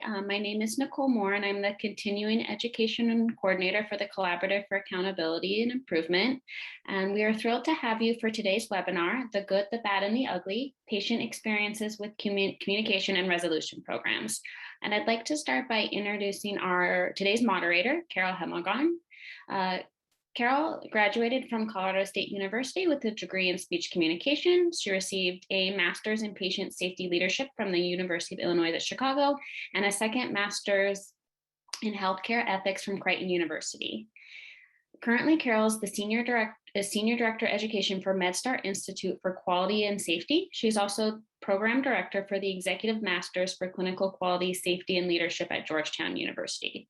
My name is Nicole Moore, and I'm the Continuing Education Coordinator for the Collaborative for Accountability and Improvement. And we are thrilled to have you for today's webinar, The Good, the Bad, and the Ugly, Patient Experiences with Communication and Resolution Programs. And I'd like to start by introducing today's moderator, Carole Hemmelgarn. Carole graduated from Colorado State University with a degree in speech communication. She received a master's in patient safety leadership from the University of Illinois at Chicago and a second master's in healthcare ethics from Creighton University. Currently, Carole is the Senior Director Education for MedStar Institute for Quality and Safety. She's also Program Director for the Executive Masters for Clinical Quality, Safety, and Leadership at Georgetown University.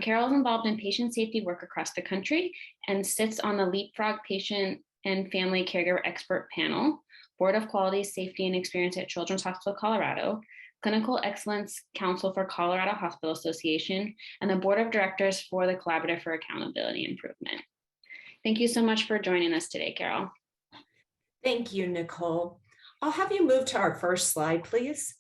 Carole is involved in patient safety work across the country and sits on the Leapfrog Patient and Family Caregiver Expert Panel, Board of Quality, Safety, and Experience at Children's Hospital Colorado, Clinical Excellence Council for Colorado Hospital Association, and the Board of Directors for the Collaborative for Accountability Improvement. Thank you so much for joining us today, Carole. Thank you, Nicole. I'll have you move to our first slide, please.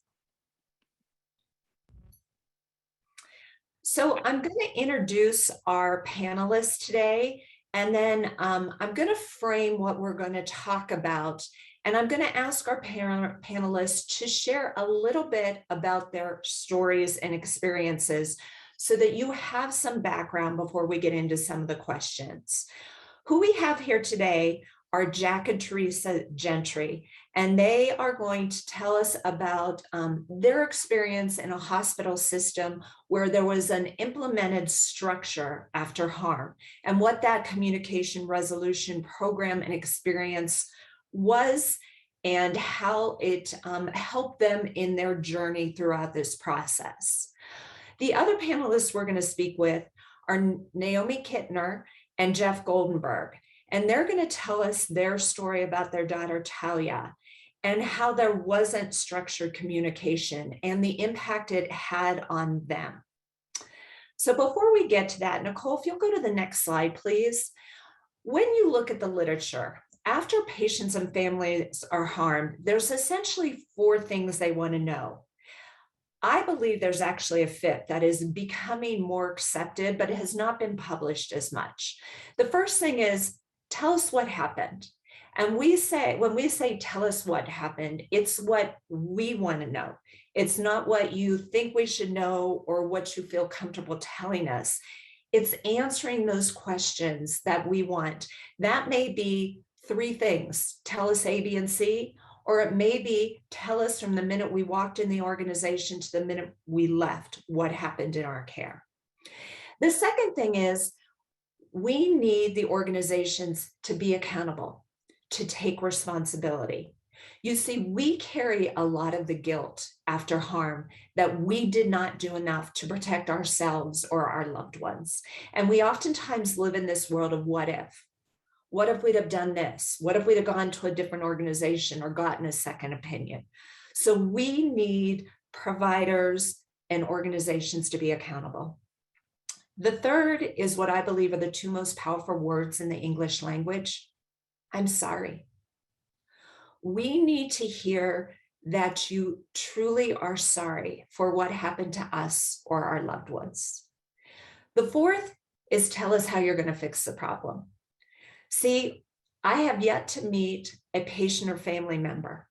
So I'm going to introduce our panelists today, and then I'm going to frame what we're going to talk about. And I'm going to ask our panelists to share a little bit about their stories and experiences so that you have some background before we get into some of the questions. Who we have here today are Jack and Teresa Gentry, and they are going to tell us about their experience in a hospital system where there was an implemented structure after harm and what that communication resolution program and experience was and how it helped them in their journey throughout this process. The other panelists we're going to speak with are Naomi Kirtner and Jeff Goldenberg. And they're going to tell us their story about their daughter, Talia, and how there wasn't structured communication and the impact it had on them. So before we get to that, Nicole, if you'll go to the next slide, please. When you look at the literature, after patients and families are harmed, there's essentially 4 things they want to know. I believe there's actually a 5th that is becoming more accepted, but it has not been published as much. The first thing is, tell us what happened. And when we say, tell us what happened, it's what we want to know. It's not what you think we should know or what you feel comfortable telling us. It's answering those questions that we want. That may be 3 things. Tell us A, B, and C, or it may be tell us from the minute we walked in the organization to the minute we left what happened in our care. The second thing is, we need the organizations to be accountable, to take responsibility. You see, we carry a lot of the guilt after harm that we did not do enough to protect ourselves or our loved ones. And we oftentimes live in this world of what if. What if we'd have done this? What if we'd have gone to a different organization or gotten a second opinion? So we need providers and organizations to be accountable. The third is what I believe are the 2 most powerful words in the English language. I'm sorry. We need to hear that you truly are sorry for what happened to us or our loved ones. The 4th is tell us how you're going to fix the problem. See, I have yet to meet a patient or family member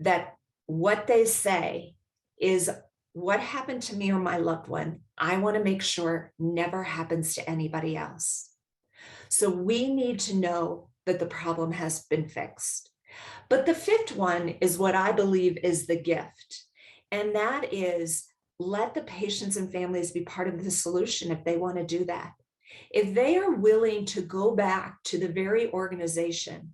that what they say is, what happened to me or my loved one, I want to make sure never happens to anybody else. So we need to know that the problem has been fixed. But the 5th one is what I believe is the gift. And that is, let the patients and families be part of the solution if they want to do that. If they are willing to go back to the very organization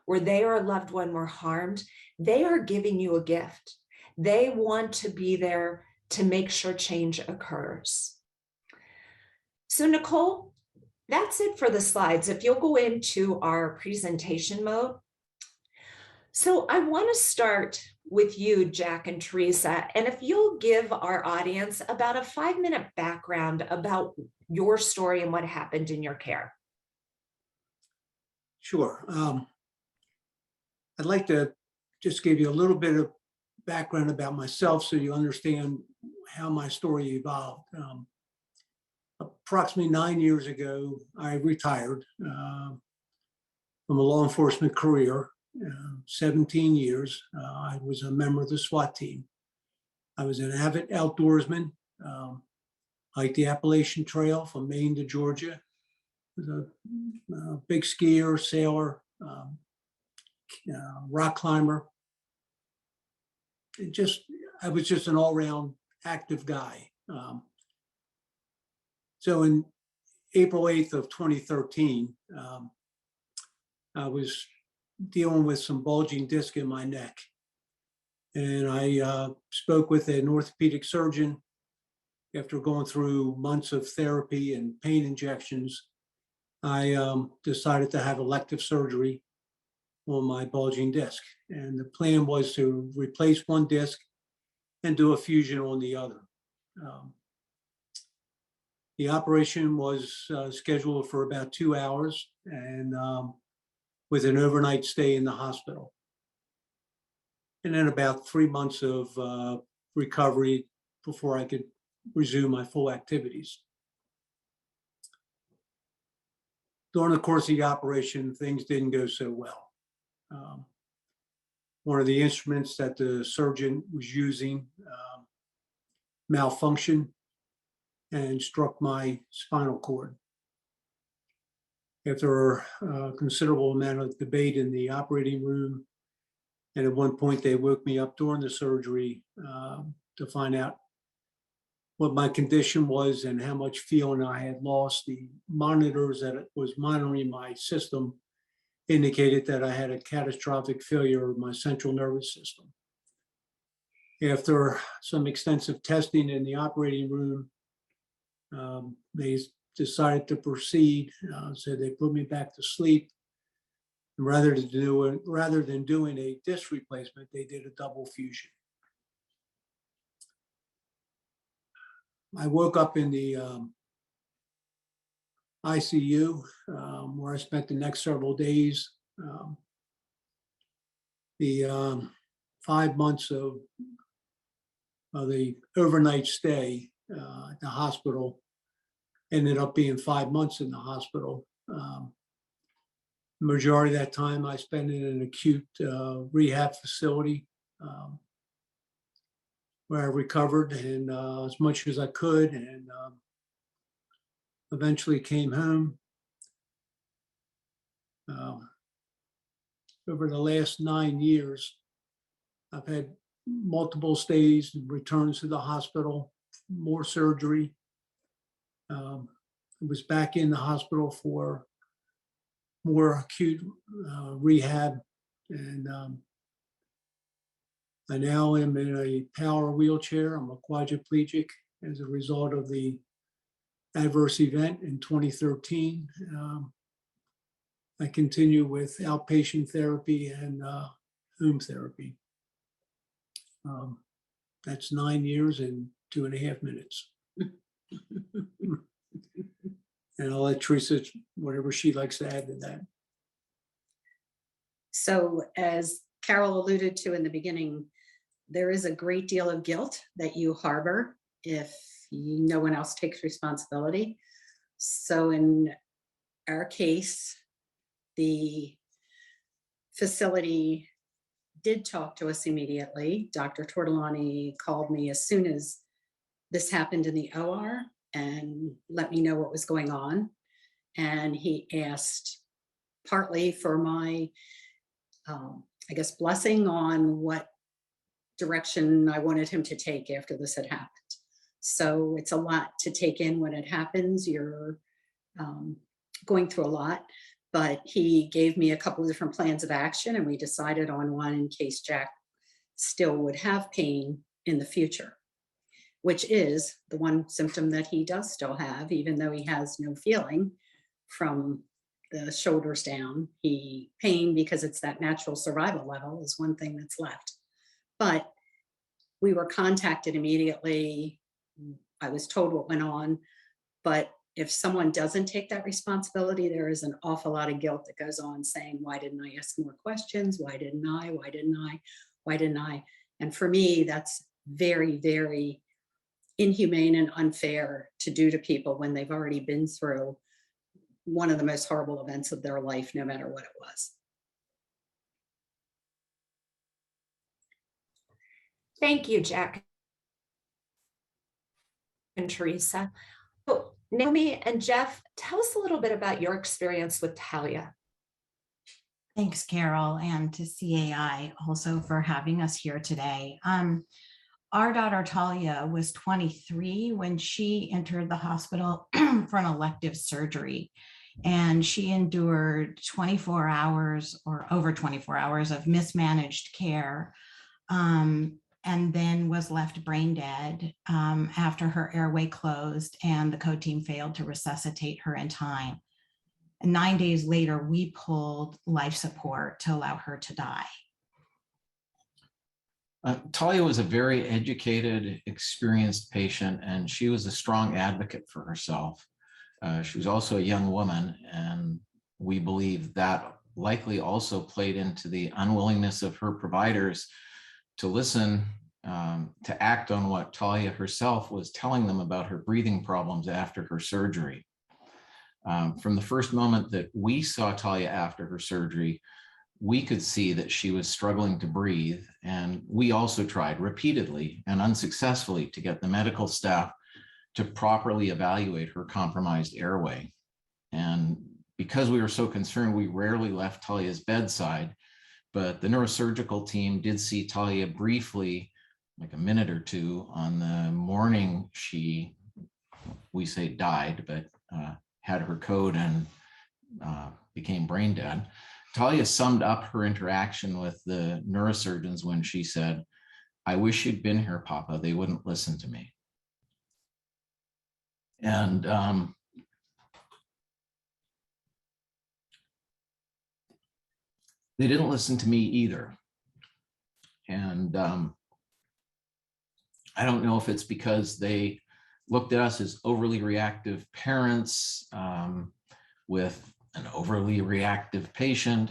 where they or a loved one were harmed, they are giving you a gift. They want to be there to make sure change occurs. So Nicole, that's it for the slides. If you'll go into our presentation mode. So I want to start with you, Jack and Teresa, and if you'll give our audience about a 5-minute background about your story and what happened in your care. Sure. I'd like to just give you a little bit of background about myself so you understand how my story evolved. Approximately 9 years ago, I retired from a law enforcement career. 17 years. I was a member of the SWAT team. I was an avid outdoorsman, hiked the Appalachian Trail from Maine to Georgia. Was a big skier, sailor, rock climber. I was just an all-round active guy. So in April 8th of 2013, I was dealing with some bulging disc in my neck. And I spoke with an orthopedic surgeon after going through months of therapy and pain injections. I decided to have elective surgery on my bulging disc. And the plan was to replace one disc and do a fusion on the other. The operation was scheduled for about 2 hours and with an overnight stay in the hospital. And then about 3 months of recovery before I could resume my full activities. During the course of the operation, things didn't go so well. One of the instruments that the surgeon was using malfunctioned and struck my spinal cord. After a considerable amount of debate in the operating room, and at one point they woke me up during the surgery to find out what my condition was and how much feeling I had lost. The monitors that was monitoring my system indicated that I had a catastrophic failure of my central nervous system. After some extensive testing in the operating room, they decided to proceed. So they put me back to sleep. And rather than doing a disc replacement, they did a double fusion. I woke up in the ICU where I spent the next several days. The 5 months of the overnight stay at the hospital ended up being 5 months in the hospital. Majority of that time I spent in an acute rehab facility where I recovered and as much as I could, and eventually came home. Over the last 9 years, I've had multiple stays and returns to the hospital, more surgery. I was back in the hospital for more acute rehab, and I now am in a power wheelchair. I'm a quadriplegic as a result of the adverse event in 2013. I continue with outpatient therapy and home therapy. That's 9 years and 2.5 minutes. And I'll let Teresa, whatever she likes to add to that. So as Carole alluded to in the beginning, there is a great deal of guilt that you harbor if no one else takes responsibility. So in our case, the facility did talk to us immediately. Dr. Tortolani called me as soon as this happened in the OR and let me know what was going on. And he asked partly for my, I guess, blessing on what direction I wanted him to take after this had happened. So it's a lot to take in when it happens. You're going through a lot, but he gave me a couple of different plans of action, and we decided on one in case Jack still would have pain in the future, which is the one symptom that he does still have, even though he has no feeling from the shoulders down. He pain, because it's that natural survival level, is one thing that's left. But we were contacted immediately. I was told what went on, but if someone doesn't take that responsibility, there is an awful lot of guilt that goes on saying, why didn't I ask more questions? Why didn't I? Why didn't I? Why didn't I? And for me, that's very, very inhumane and unfair to do to people when they've already been through one of the most horrible events of their life, no matter what it was. Thank you, Jack and Teresa. So, Naomi and Jeff, tell us a little bit about your experience with Talia. Thanks, Carole, and to CAI also for having us here today. Our daughter Talia was 23 when she entered the hospital for an elective surgery, and she endured 24 hours or over 24 hours of mismanaged care, and then was left brain dead after her airway closed and the code team failed to resuscitate her in time. And 9 days later, we pulled life support to allow her to die. Talia was a very educated, experienced patient, and she was a strong advocate for herself. She was also a young woman, and we believe that likely also played into the unwillingness of her providers to listen, to act on what Talia herself was telling them about her breathing problems after her surgery. From the first moment that we saw Talia after her surgery, we could see that she was struggling to breathe, and we also tried repeatedly and unsuccessfully to get the medical staff to properly evaluate her compromised airway. And because we were so concerned, we rarely left Talia's bedside, but the neurosurgical team did see Talia briefly, like a minute or two, on the morning she, we say died, but had her code and became brain dead. Talia summed up her interaction with the neurosurgeons when she said, "I wish you'd been here, Papa. They wouldn't listen to me." And they didn't listen to me either. And I don't know if it's because they looked at us as overly reactive parents with an overly reactive patient,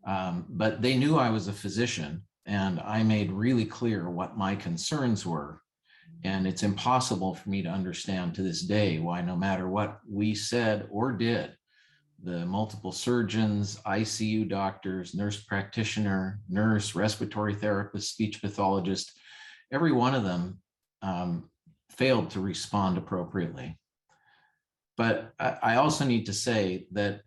but they knew I was a physician, and I made really clear what my concerns were. And it's impossible for me to understand to this day why, no matter what we said or did, the multiple surgeons, ICU doctors, nurse practitioner, nurse, respiratory therapist, speech pathologist, every one of them failed to respond appropriately. But I also need to say that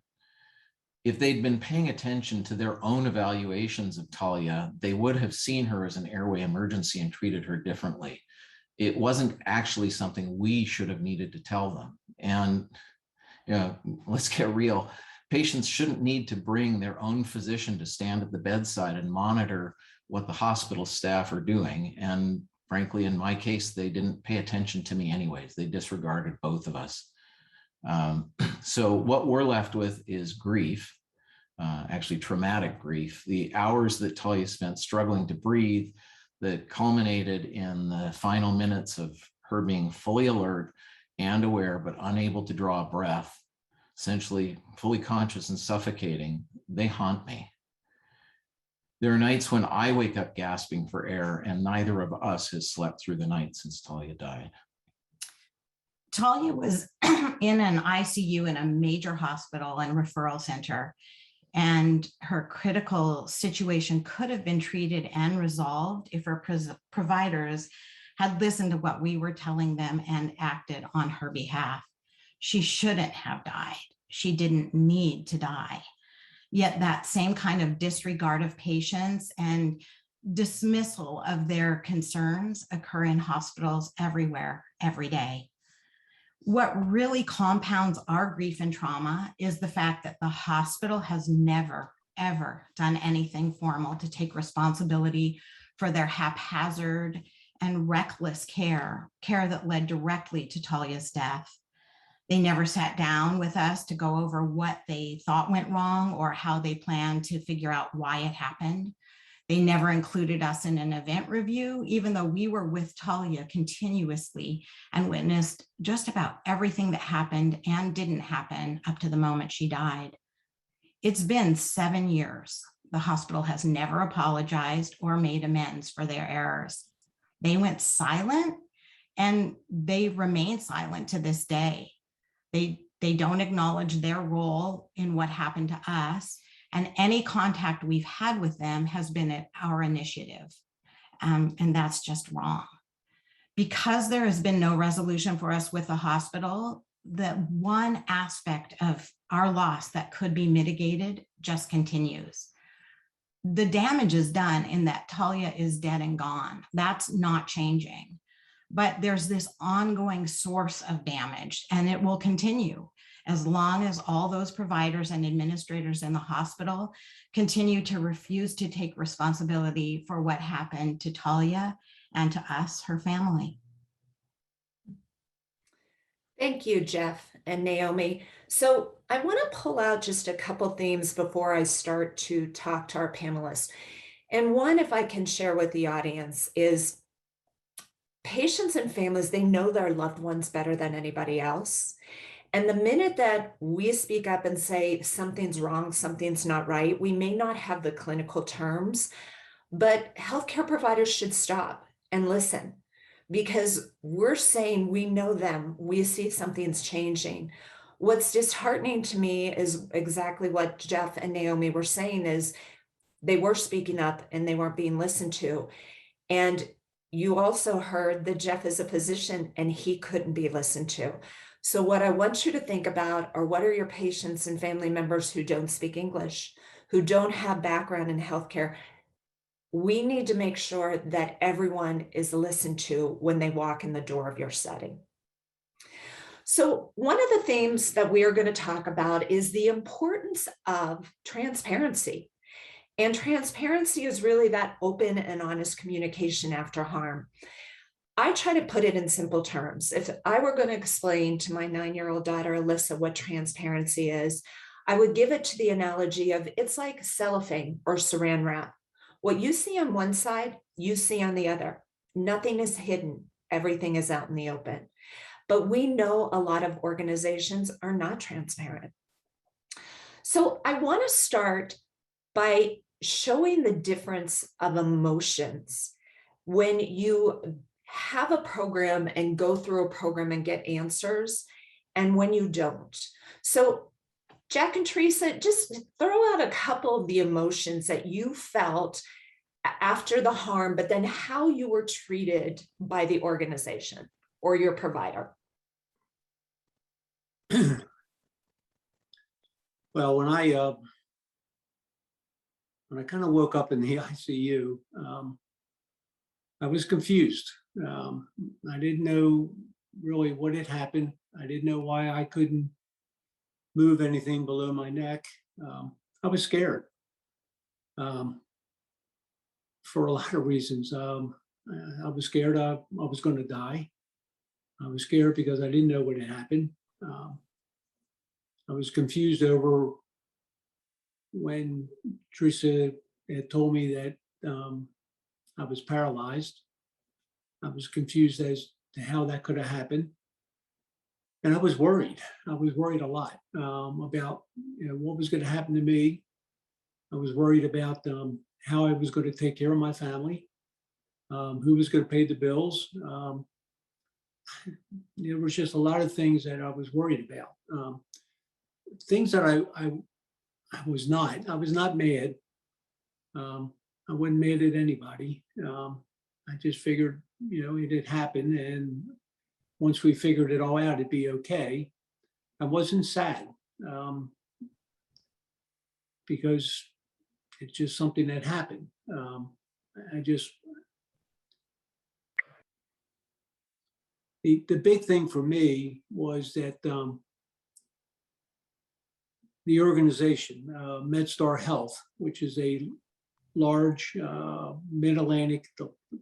if they'd been paying attention to their own evaluations of Talia, they would have seen her as an airway emergency and treated her differently. It wasn't actually something we should have needed to tell them. And let's get real. Patients shouldn't need to bring their own physician to stand at the bedside and monitor what the hospital staff are doing. And frankly, in my case, they didn't pay attention to me anyways. They disregarded both of us. So what we're left with is grief, actually traumatic grief. The hours that Talia spent struggling to breathe that culminated in the final minutes of her being fully alert and aware, but unable to draw a breath, essentially fully conscious and suffocating, they haunt me. There are nights when I wake up gasping for air, and neither of us has slept through the night since Talia died. Talia was in an ICU in a major hospital and referral center, and her critical situation could have been treated and resolved if her providers had listened to what we were telling them and acted on her behalf. She shouldn't have died. She didn't need to die. Yet that same kind of disregard of patients and dismissal of their concerns occur in hospitals everywhere, every day. What really compounds our grief and trauma is the fact that the hospital has never, ever done anything formal to take responsibility for their haphazard and reckless care that led directly to Talia's death. They never sat down with us to go over what they thought went wrong or how they planned to figure out why it happened. They never included us in an event review, even though we were with Talia continuously and witnessed just about everything that happened and didn't happen up to the moment she died. It's been 7 years. The hospital has never apologized or made amends for their errors. They went silent And they remain silent to this day. They don't acknowledge their role in what happened to us. And any contact we've had with them has been at our initiative. And that's just wrong. Because there has been no resolution for us with the hospital, the one aspect of our loss that could be mitigated just continues. The damage is done in that Talia is dead and gone. That's not changing. But there's this ongoing source of damage, and it will continue as long as all those providers and administrators in the hospital continue to refuse to take responsibility for what happened to Talia and to us, her family. Thank you, Jeff and Naomi. So I want to pull out just a couple themes before I start to talk to our panelists. And one, if I can share with the audience, is patients and families, they know their loved ones better than anybody else. And the minute that we speak up and say something's wrong, something's not right, we may not have the clinical terms, but healthcare providers should stop and listen, because we're saying we know them, we see something's changing. What's disheartening to me is exactly what Jeff and Naomi were saying, is they were speaking up and they weren't being listened to. And you also heard that Jeff is a physician and he couldn't be listened to. So what I want you to think about are, what are your patients and family members who don't speak English, who don't have background in healthcare? We need to make sure that everyone is listened to when they walk in the door of your setting. So one of the themes that we are going to talk about is the importance of transparency. And transparency is really that open and honest communication after harm. I try to put it in simple terms. If I were going to explain to my 9-year-old daughter, Alyssa, what transparency is, I would give it to the analogy of, it's like cellophane or saran wrap. What you see on one side, you see on the other. Nothing is hidden. Everything is out in the open. But we know a lot of organizations are not transparent. So I want to start by showing the difference of emotions when you have a program and go through a program and get answers, and when you don't. So Jack and Teresa, just throw out a couple of the emotions that you felt after the harm, but then how you were treated by the organization or your provider. Well, when I kind of woke up in the ICU, I was confused. I didn't know really what had happened. I didn't know why I couldn't move anything below my neck. I was scared for a lot of reasons. I was scared I was going to die. I was scared because I didn't know what had happened. I was confused over when Teresa had told me that I was paralyzed. I was confused as to how that could have happened. And I was worried. I was worried a lot about what was going to happen to me. I was worried about how I was going to take care of my family, who was going to pay the bills. There was just a lot of things that I was worried about. Things that I was not. I was not mad. I wasn't mad at anybody. I just figured, it had happened, and once we figured it all out, it'd be okay. I wasn't sad because it's just something that happened. The big thing for me was that the organization, MedStar Health, which is a large mid-Atlantic,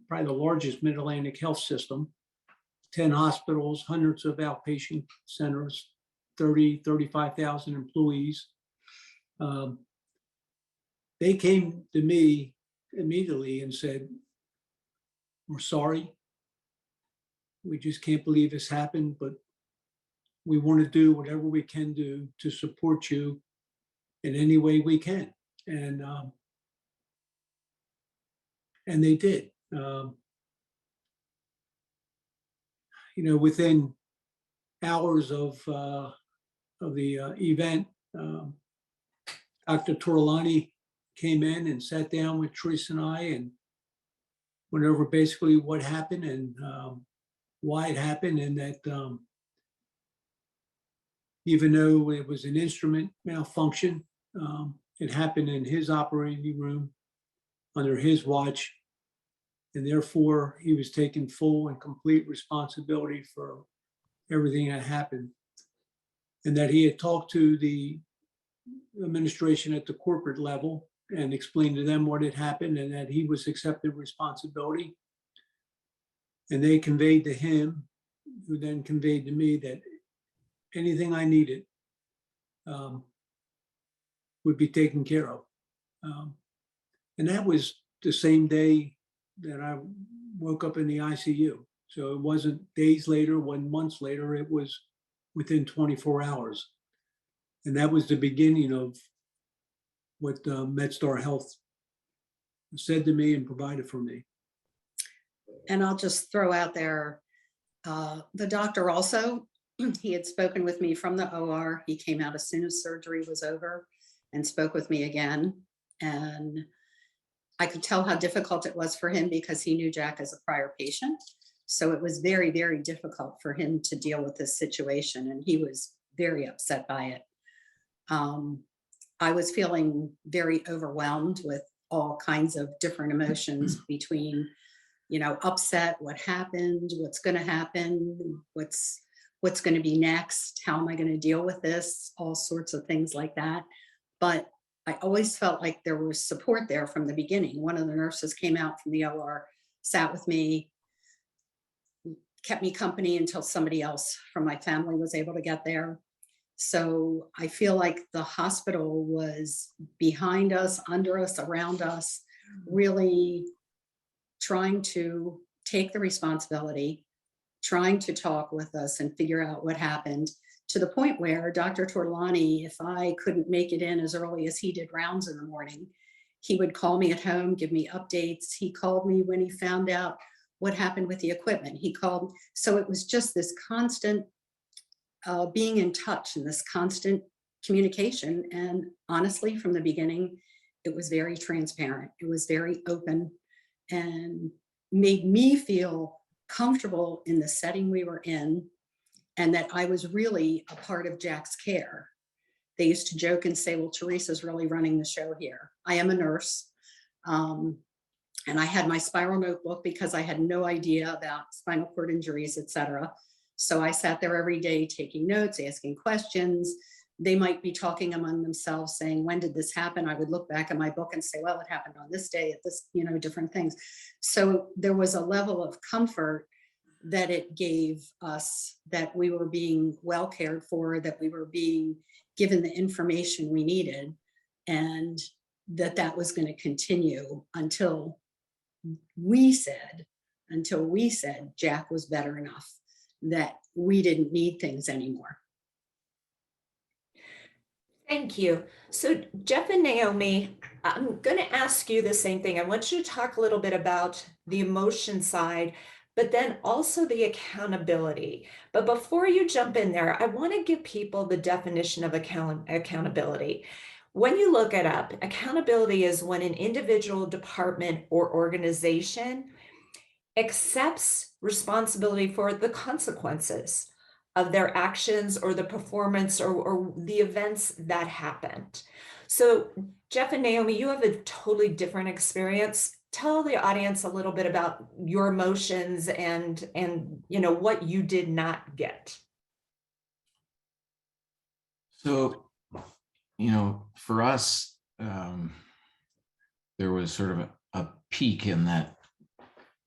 probably the largest mid-Atlantic health system, 10 hospitals, hundreds of outpatient centers, 35,000 employees. They came to me immediately and said, "We're sorry. We just can't believe this happened, but we want to do whatever we can do to support you in any way we can." And they did. within hours of the event, Dr. Torlani came in and sat down with Teresa and I and went over basically what happened and why it happened, and that even though it was an instrument malfunction, it happened in his operating room under his watch, and therefore he was taking full and complete responsibility for everything that happened, and that he had talked to the administration at the corporate level and explained to them what had happened, and that he was accepting responsibility. And they conveyed to him, who then conveyed to me, that anything I needed would be taken care of. And that was the same day that I woke up in the ICU. So it wasn't days later, 1 month later, it was within 24 hours. And that was the beginning of what MedStar Health said to me and provided for me. And I'll just throw out there, the doctor also, he had spoken with me from the OR. He came out as soon as surgery was over and spoke with me again. And I could tell how difficult it was for him because he knew Jack as a prior patient. So it was very, very difficult for him to deal with this situation. And he was very upset by it. I was feeling very overwhelmed with all kinds of different emotions between, upset, what happened, what's going to happen, what's going to be next, how am I going to deal with this, all sorts of things like that. But I always felt like there was support there from the beginning. One of the nurses came out from the OR, sat with me, kept me company until somebody else from my family was able to get there. So I feel like the hospital was behind us, under us, around us, really trying to take the responsibility, trying to talk with us and figure out what happened, to the point where Dr. Torlani, if I couldn't make it in as early as he did rounds in the morning, he would call me at home, give me updates. He called me when he found out what happened with the equipment. He called. So it was just this constant being in touch and this constant communication. And honestly, from the beginning, it was very transparent. It was very open and made me feel comfortable in the setting we were in, and that I was really a part of Jack's care. They used to joke and say, well, Teresa's really running the show here. I am a nurse. And I had my spiral notebook because I had no idea about spinal cord injuries, et cetera. So I sat there every day taking notes, asking questions. They might be talking among themselves saying, when did this happen? I would look back at my book and say, well, it happened on this day at this, different things. So there was a level of comfort that it gave us, that we were being well cared for, that we were being given the information we needed, and that was going to continue until we said Jack was better enough, that we didn't need things anymore. Thank you. So Jeff and Naomi, I'm going to ask you the same thing. I want you to talk a little bit about the emotion side, but then also the accountability. But before you jump in there, I want to give people the definition of accountability. When you look it up, accountability is when an individual, department, or organization accepts responsibility for the consequences of their actions or the performance or the events that happened. So Jeff and Naomi, you have a totally different experience. Tell the audience a little bit about your emotions and what you did not get. So, for us, there was sort of a peak in that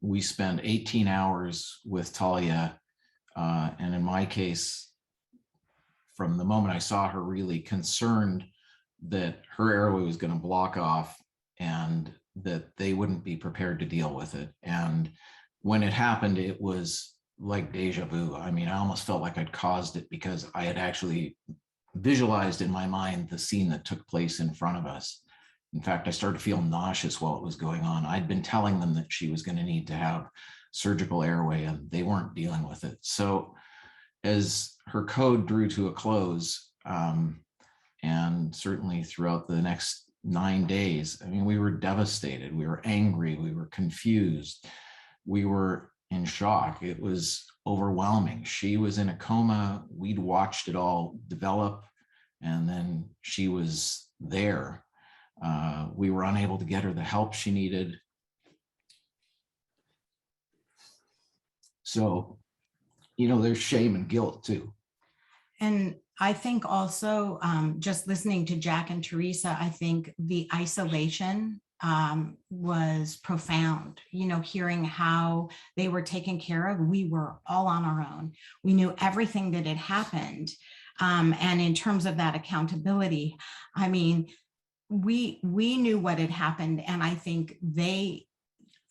we spent 18 hours with Talia. And in my case, from the moment I saw her really concerned that her airway was going to block off and that they wouldn't be prepared to deal with it. And when it happened, it was like deja vu. I mean, I almost felt like I'd caused it because I had actually visualized in my mind the scene that took place in front of us. In fact, I started to feel nauseous while it was going on. I'd been telling them that she was going to need to have surgical airway, and they weren't dealing with it. So as her code drew to a close, and certainly throughout the next 9 days, I mean, we were devastated. We were angry. We were confused. We were in shock. It was overwhelming. She was in a coma. We'd watched it all develop, and then she was there. We were unable to get her the help she needed. So, you know, there's shame and guilt too. And I think also just listening to Jack and Teresa, I think the isolation was profound. You know, hearing how they were taken care of, we were all on our own. We knew everything that had happened. And in terms of that accountability, I mean, we knew what had happened, and I think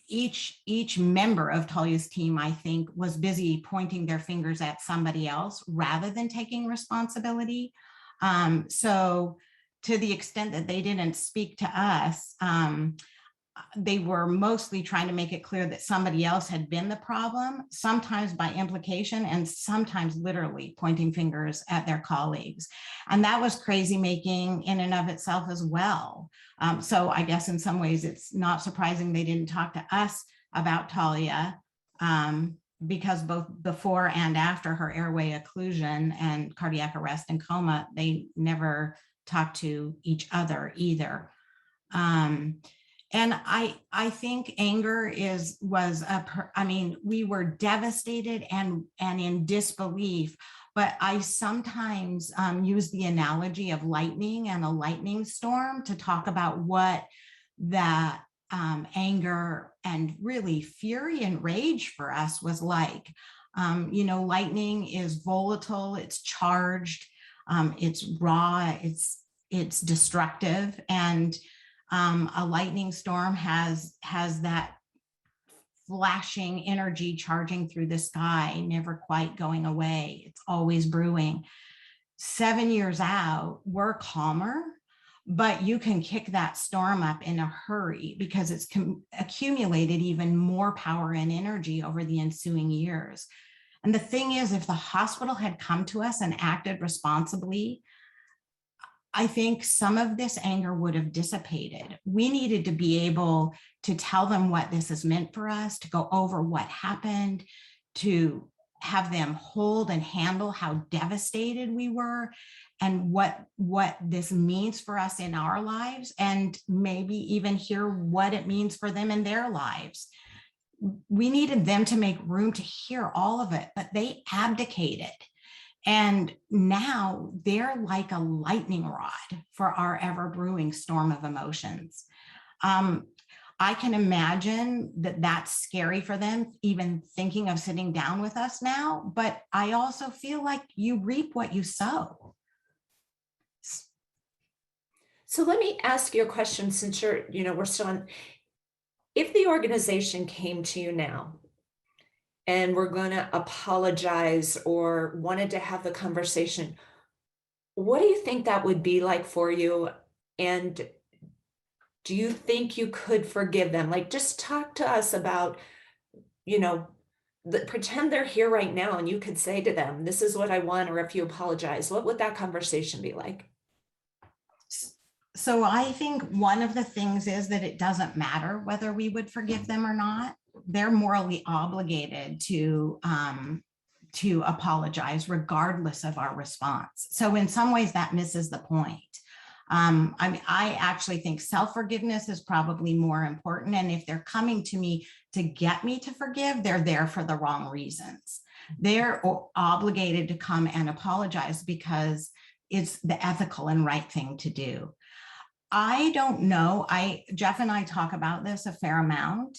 each member of Talia's team, I think, was busy pointing their fingers at somebody else rather than taking responsibility. So to the extent that they didn't speak to us, they were mostly trying to make it clear that somebody else had been the problem, sometimes by implication and sometimes literally pointing fingers at their colleagues. And that was crazy making in and of itself as well. So I guess in some ways it's not surprising they didn't talk to us about Talia, because both before and after her airway occlusion and cardiac arrest and coma, they never talked to each other either. And I think anger I mean, we were devastated and in disbelief, but I sometimes use the analogy of lightning and a lightning storm to talk about what that anger and really fury and rage for us was like. You know, lightning is volatile, it's charged, it's raw, it's destructive, and a lightning storm has that flashing energy charging through the sky, never quite going away. It's always brewing. 7 years out, we're calmer, but you can kick that storm up in a hurry because it's accumulated even more power and energy over the ensuing years. And the thing is, if the hospital had come to us and acted responsibly, I think some of this anger would have dissipated. We needed to be able to tell them what this has meant for us, to go over what happened, to have them hold and handle how devastated we were and what this means for us in our lives, and maybe even hear what it means for them in their lives. We needed them to make room to hear all of it, but they abdicated. And now they're like a lightning rod for our ever brewing storm of emotions. I can imagine that that's scary for them, even thinking of sitting down with us now, but I also feel like you reap what you sow. So let me ask you a question, since we're still on. If the organization came to you now and we're going to apologize or wanted to have the conversation, what do you think that would be like for you? And do you think you could forgive them? Like, just talk to us about, pretend they're here right now and you could say to them, this is what I want, or if you apologize, what would that conversation be like? So I think one of the things is that it doesn't matter whether we would forgive them or not. They're morally obligated to apologize regardless of our response. So in some ways that misses the point. I actually think self-forgiveness is probably more important. And if they're coming to me to get me to forgive, they're there for the wrong reasons. They're obligated to come and apologize because it's the ethical and right thing to do. I don't know. Jeff and I talk about this a fair amount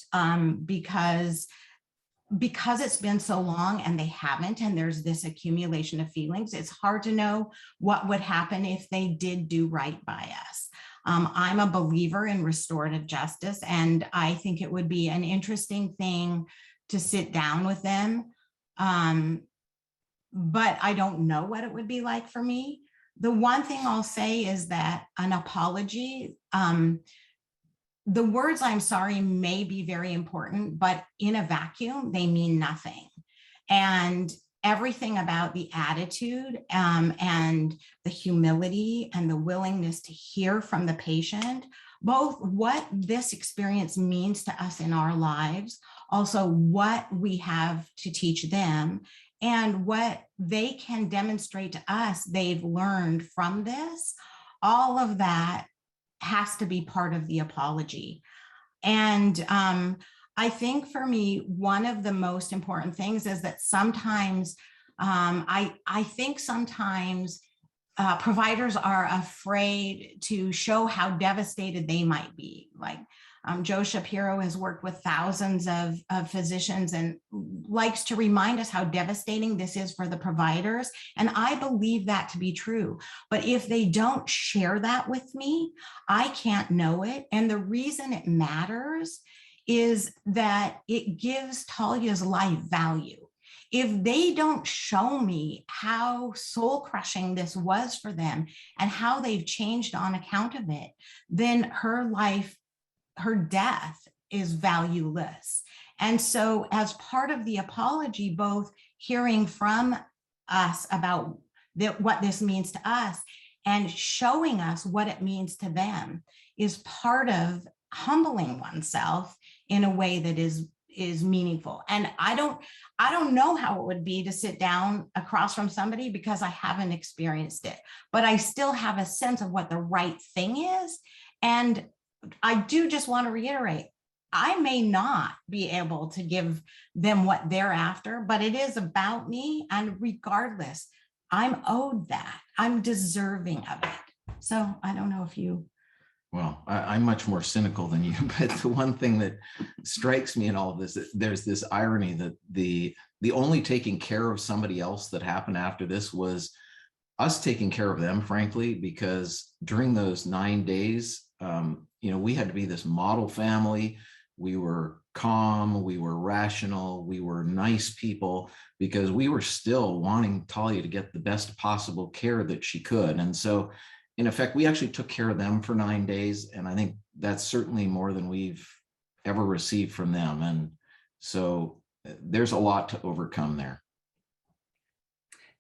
because it's been so long and they haven't, and there's this accumulation of feelings. It's hard to know what would happen if they did do right by us. I'm a believer in restorative justice, and I think it would be an interesting thing to sit down with them. But I don't know what it would be like for me. The one thing I'll say is that an apology the words "I'm sorry" may be very important, but in a vacuum, they mean nothing. And everything about the attitude and the humility and the willingness to hear from the patient, both what this experience means to us in our lives, also what we have to teach them, and what they can demonstrate to us they've learned from this, all of that has to be part of the apology. And I think for me, one of the most important things is that sometimes I think sometimes providers are afraid to show how devastated they might be. Like Joe Shapiro has worked with thousands of physicians and likes to remind us how devastating this is for the providers. And I believe that to be true. But if they don't share that with me, I can't know it. And the reason it matters is that it gives Talia's life value. If they don't show me how soul crushing this was for them and how they've changed on account of it, then her life, her death is valueless. And so as part of the apology, both hearing from us about what this means to us and showing us what it means to them is part of humbling oneself in a way that is meaningful. And I don't know how it would be to sit down across from somebody because I haven't experienced it, but I still have a sense of what the right thing is. And I do just want to reiterate, I may not be able to give them what they're after, but it is about me. And regardless, I'm owed that. I'm deserving of it. So I don't know if you. Well, I'm much more cynical than you, but the one thing that strikes me in all of this, there's this irony that the only taking care of somebody else that happened after this was us taking care of them, frankly, because during those 9 days, we had to be this model family. We were calm, we were rational, we were nice people, because we were still wanting Talia to get the best possible care that she could. And so in effect, we actually took care of them for 9 days. And I think that's certainly more than we've ever received from them. And so there's a lot to overcome there.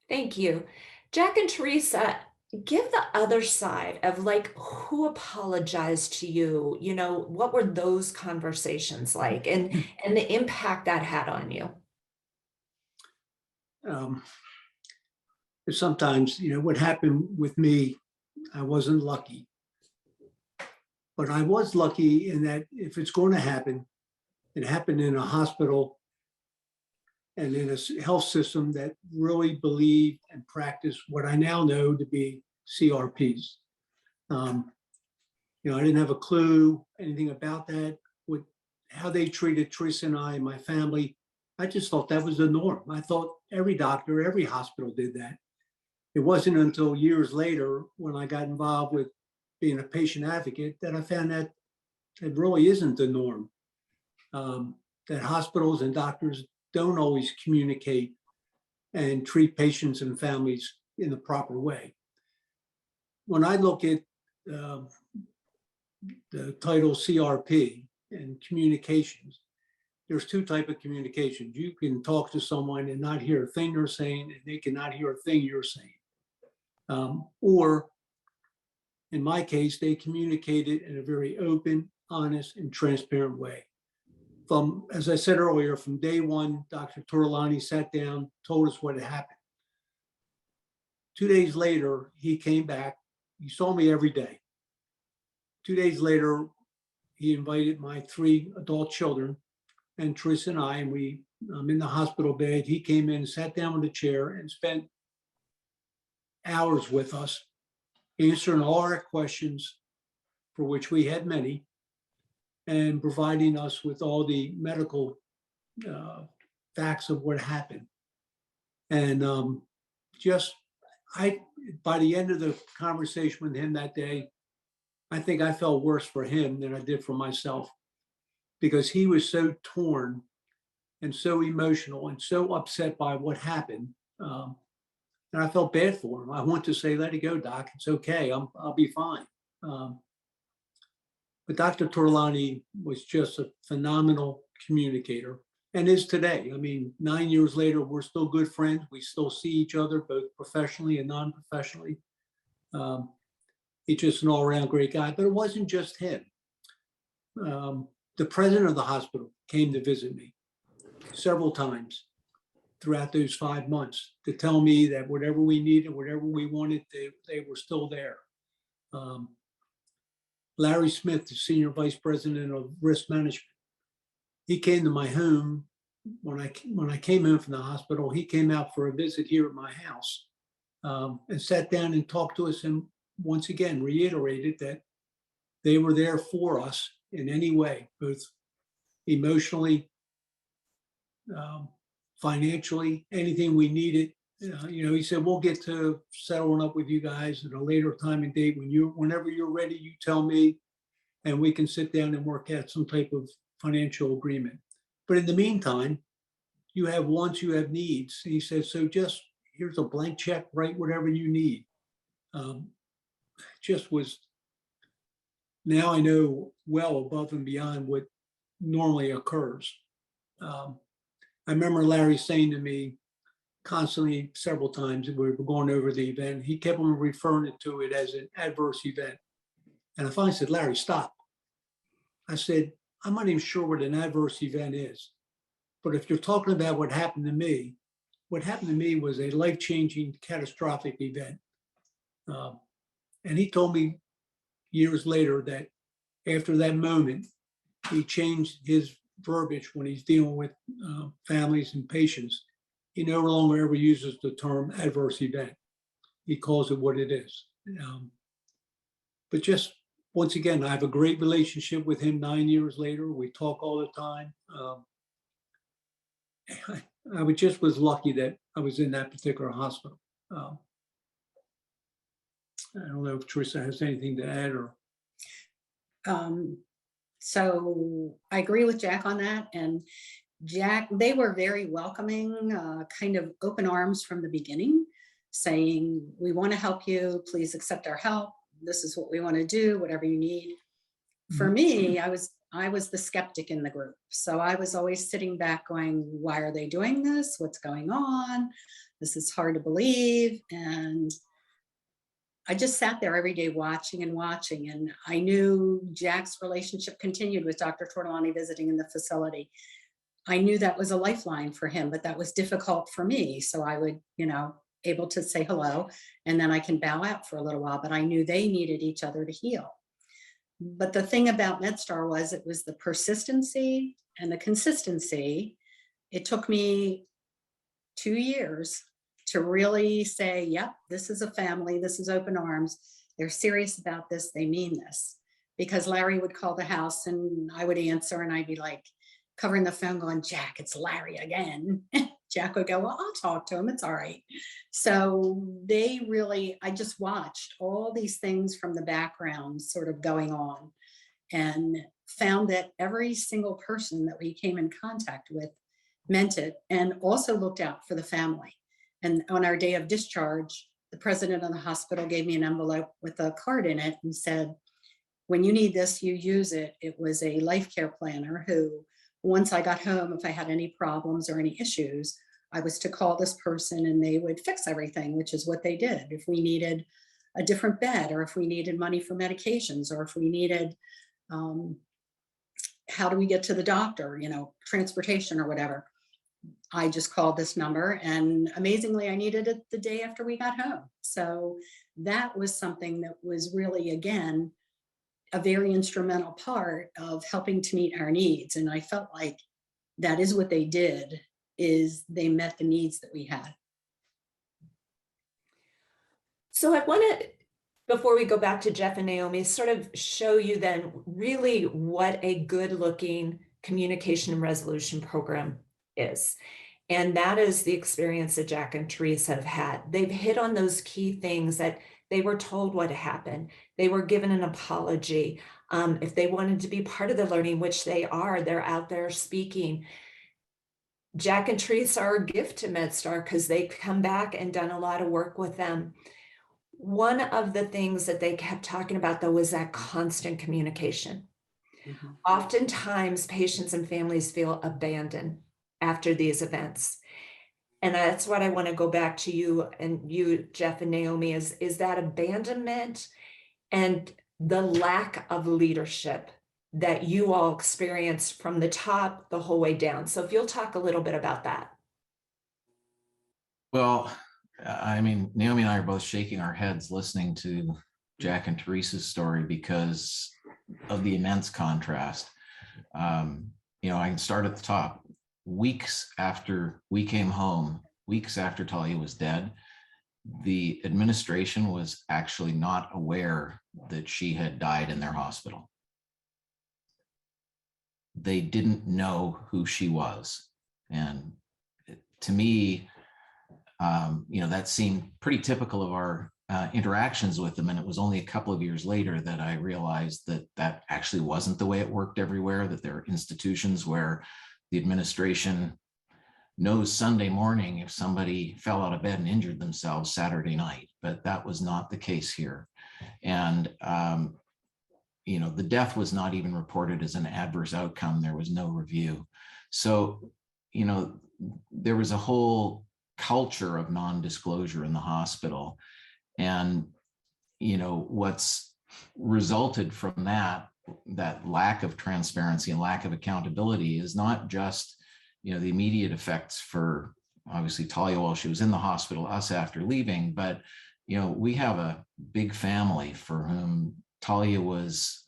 Thank you. Jack and Teresa, give the other side of like who apologized to you. What were those conversations like and the impact that had on you? Sometimes, what happened with me, I wasn't lucky. But I was lucky in that if it's going to happen, it happened in a hospital and in a health system that really believed and practiced what I now know to be CRPs. I didn't have a clue anything about that, how they treated Teresa and I and my family. I just thought that was the norm. I thought every doctor, every hospital did that. It wasn't until years later when I got involved with being a patient advocate that I found that it really isn't the norm. That hospitals and doctors don't always communicate and treat patients and families in the proper way. When I look at the title CRP and communications, there's two types of communications. You can talk to someone and not hear a thing they're saying, and they cannot hear a thing you're saying. Or in my case, they communicated in a very open, honest, and transparent way. As I said earlier, from day one, Dr. Tortolani sat down, told us what had happened. 2 days later, he came back. He saw me every day. 2 days later, he invited my 3 adult children and Teresa and I, and I'm in the hospital bed. He came in, sat down in the chair, and spent hours with us, answering all our questions, for which we had many, and providing us with all the medical facts of what happened. And by the end of the conversation with him that day, I think I felt worse for him than I did for myself, because he was so torn and so emotional and so upset by what happened. And I felt bad for him. I want to say, let it go, Doc. It's okay. I'll be fine. But Dr. Torlani was just a phenomenal communicator and is today. I mean, 9 years later, we're still good friends. We still see each other both professionally and non-professionally. He's just an all-around great guy, but it wasn't just him. The president of the hospital came to visit me several times throughout those 5 months to tell me that whatever we needed, whatever we wanted, they were still there. Larry Smith, the senior vice president of risk management, he came to my home when I came home from the hospital. He came out for a visit here at my house and sat down and talked to us, and once again reiterated that they were there for us in any way, both emotionally, financially, anything we needed. He said, we'll get to settling up with you guys at a later time and date. Whenever you're ready, you tell me, and we can sit down and work out some type of financial agreement. But in the meantime, you have wants, you have needs. And he says, so just here's a blank check, write whatever you need. Just was, now I know well above and beyond what normally occurs. I remember Larry saying to me constantly, several times, we were going over the event, he kept on referring to it as an adverse event. And I finally said, Larry, stop. I said, I'm not even sure what an adverse event is. But if you're talking about what happened to me was a life-changing, catastrophic event. And he told me years later that after that moment, he changed his verbiage when he's dealing with families and patients. He no longer ever uses the term adverse event. He calls it what it is. But just once again, I have a great relationship with him 9 years later. We talk all the time. I was lucky that I was in that particular hospital. I don't know if Teresa has anything to add or. So I agree with Jack on that. And Jack, they were very welcoming, kind of open arms from the beginning, saying, we want to help you, please accept our help. This is what we want to do, whatever you need. For me, I was the skeptic in the group. So I was always sitting back going, why are they doing this? What's going on? This is hard to believe. And I just sat there every day watching. And I knew Jack's relationship continued with Dr. Tortolani visiting in the facility. I knew that was a lifeline for him, but that was difficult for me. So I would, able to say hello, and then I can bow out for a little while, but I knew they needed each other to heal. But the thing about MedStar was it was the persistency and the consistency. It took me 2 years to really say, yep, this is a family, this is open arms. They're serious about this, they mean this. Because Larry would call the house and I would answer and I'd be like covering the phone going, Jack, it's Larry again. Jack would go, well, I'll talk to him, it's all right. So I just watched all these things from the background sort of going on and found that every single person that we came in contact with meant it and also looked out for the family. And on our day of discharge, the president of the hospital gave me an envelope with a card in it and said, when you need this, you use it. It was a life care planner who, once I got home, if I had any problems or any issues, I was to call this person and they would fix everything, which is what they did. If we needed a different bed, or if we needed money for medications, or if we needed, how do we get to the doctor, transportation or whatever. I just called this number and amazingly, I needed it the day after we got home. So that was something that was really, again, a very instrumental part of helping to meet our needs. And I felt like that is what they did, is they met the needs that we had. So I want to, before we go back to Jeff and Naomi, sort of show you then really what a good looking communication and resolution program is. And that is the experience that Jack and Teresa have had. They've hit on those key things that they were told what happened. They were given an apology. If they wanted to be part of the learning, which they are, they're out there speaking. Jack and Teresa are a gift to MedStar because they've come back and done a lot of work with them. One of the things that they kept talking about, though, was that constant communication. Oftentimes, patients and families feel abandoned after these events. And that's what I want to go back to you and you, Jeff and Naomi, is that abandonment and the lack of leadership that you all experienced from the top the whole way down. So if you'll talk a little bit about that. Well, I mean, Naomi and I are both shaking our heads listening to Jack and Teresa's story because of the immense contrast. You know, I can start at the top. Weeks after we came home, weeks after Talia was dead, the administration was actually not aware that she had died in their hospital. They didn't know who she was. And to me, you know, that seemed pretty typical of our interactions with them. And it was only a couple of years later that I realized that that actually wasn't the way it worked everywhere, that there are institutions where the administration knows Sunday morning if somebody fell out of bed and injured themselves Saturday night, but that was not the case here. And, you know, the death was not even reported as an adverse outcome. There was no review. So, you know, there was a whole culture of non-disclosure in the hospital. And, you know, what's resulted from that lack of transparency and lack of accountability is not just, you know, the immediate effects for obviously Talia while she was in the hospital, us after leaving, but, you know, we have a big family for whom Talia was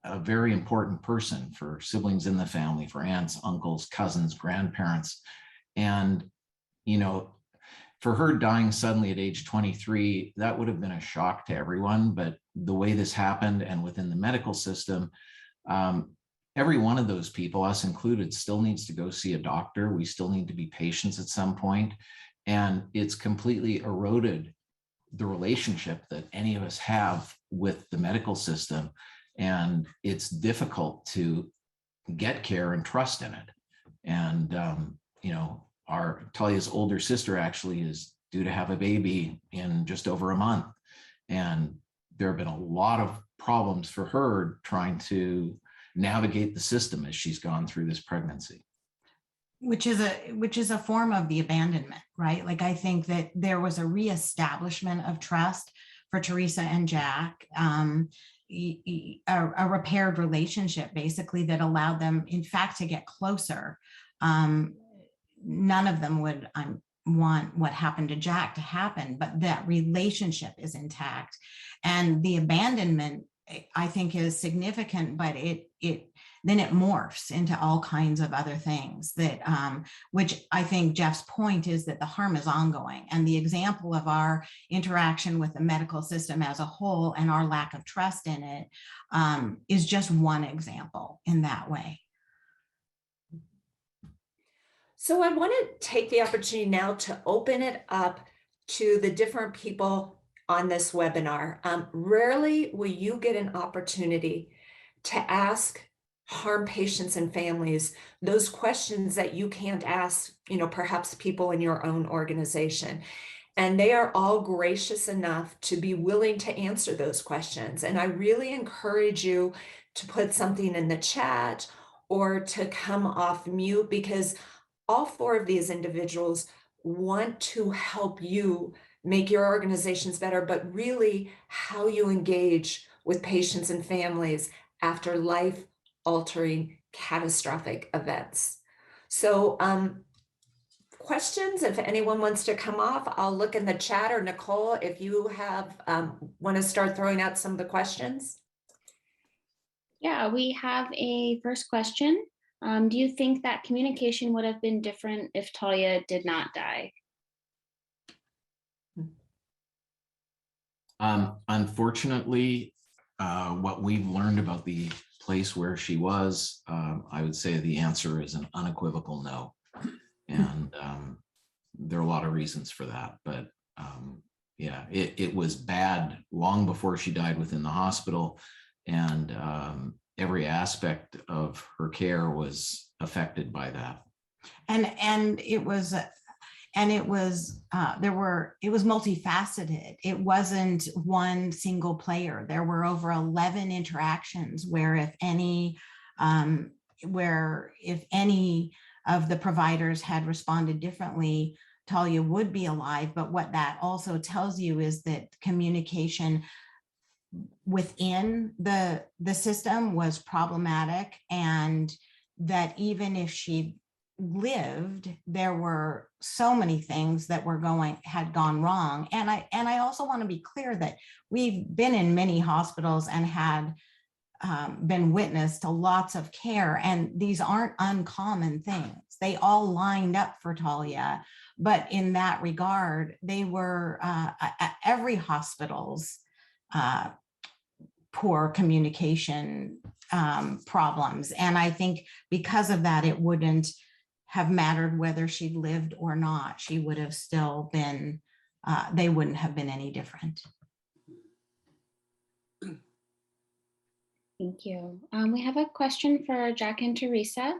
a very important person, for siblings in the family, for aunts, uncles, cousins, grandparents. And, you know, for her dying suddenly at age 23, that would have been a shock to everyone. But the way this happened and within the medical system, every one of those people, us included, still needs to go see a doctor. We still need to be patients at some point. And it's completely eroded the relationship that any of us have with the medical system. And it's difficult to get care and trust in it. And, you know, Talia's older sister actually is due to have a baby in just over a month. And there have been a lot of problems for her trying to navigate the system as she's gone through this pregnancy. Which is a form of the abandonment, right? Like, I think that there was a reestablishment of trust for Teresa and Jack, a repaired relationship basically that allowed them, in fact, to get closer. None of them would want what happened to Jack to happen, but that relationship is intact. And the abandonment, I think, is significant, but then it morphs into all kinds of other things that, which I think Jeff's point is that the harm is ongoing. And the example of our interaction with the medical system as a whole and our lack of trust in it is just one example in that way. So I want to take the opportunity now to open it up to the different people on this webinar. Rarely will you get an opportunity to ask harm patients and families those questions that you can't ask, you know, perhaps people in your own organization. And they are all gracious enough to be willing to answer those questions. And I really encourage you to put something in the chat or to come off mute, because all four of these individuals want to help you make your organizations better, but really how you engage with patients and families after life-altering catastrophic events. So questions, if anyone wants to come off, I'll look in the chat, or Nicole, if you have want to start throwing out some of the questions. Yeah, we have a first question. Do you think that communication would have been different if Talia did not die? Unfortunately, what we've learned about the place where she was, I would say the answer is an unequivocal no. And there are a lot of reasons for that. But yeah, it was bad long before she died within the hospital. And every aspect of her care was affected by that. And it was And it was it was multifaceted. It wasn't one single player. There were over 11 interactions where if any of the providers had responded differently, Talia would be alive. But what that also tells you is that communication within the system was problematic, and that even if she lived, there were so many things that had gone wrong. And I also want to be clear that we've been in many hospitals and had been witness to lots of care, and these aren't uncommon things. They all lined up for Talia, but in that regard, they were every hospital's poor communication problems. And I think because of that, it wouldn't have mattered whether she'd lived or not. She would have still been, they wouldn't have been any different. Thank you. We have a question for Jack and Teresa.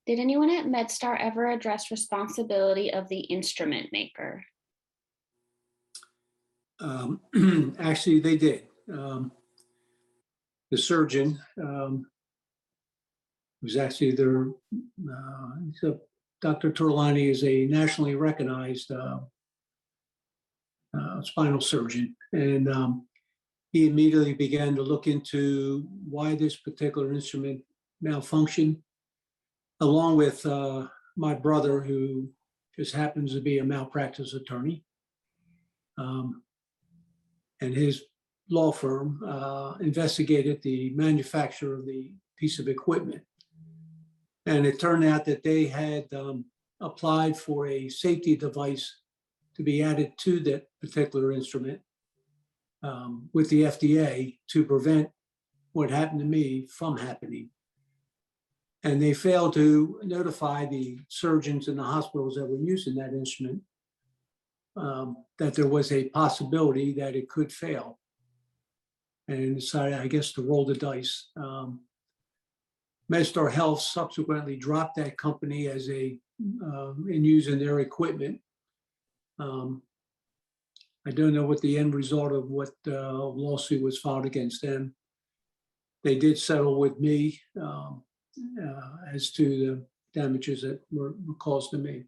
Did anyone at MedStar ever address responsibility of the instrument maker? Actually, they did. The surgeon was actually their, Dr. Tortolani is a nationally recognized spinal surgeon. And he immediately began to look into why this particular instrument malfunctioned, along with my brother, who just happens to be a malpractice attorney. And his law firm investigated the manufacturer of the piece of equipment. And it turned out that they had applied for a safety device to be added to that particular instrument with the FDA to prevent what happened to me from happening. And they failed to notify the surgeons in the hospitals that were using that instrument that there was a possibility that it could fail. And decided, I guess, to roll the dice. MedStar Health subsequently dropped that company as in using their equipment. I don't know what the end result of what lawsuit was filed against them. They did settle with me as to the damages that were caused to me.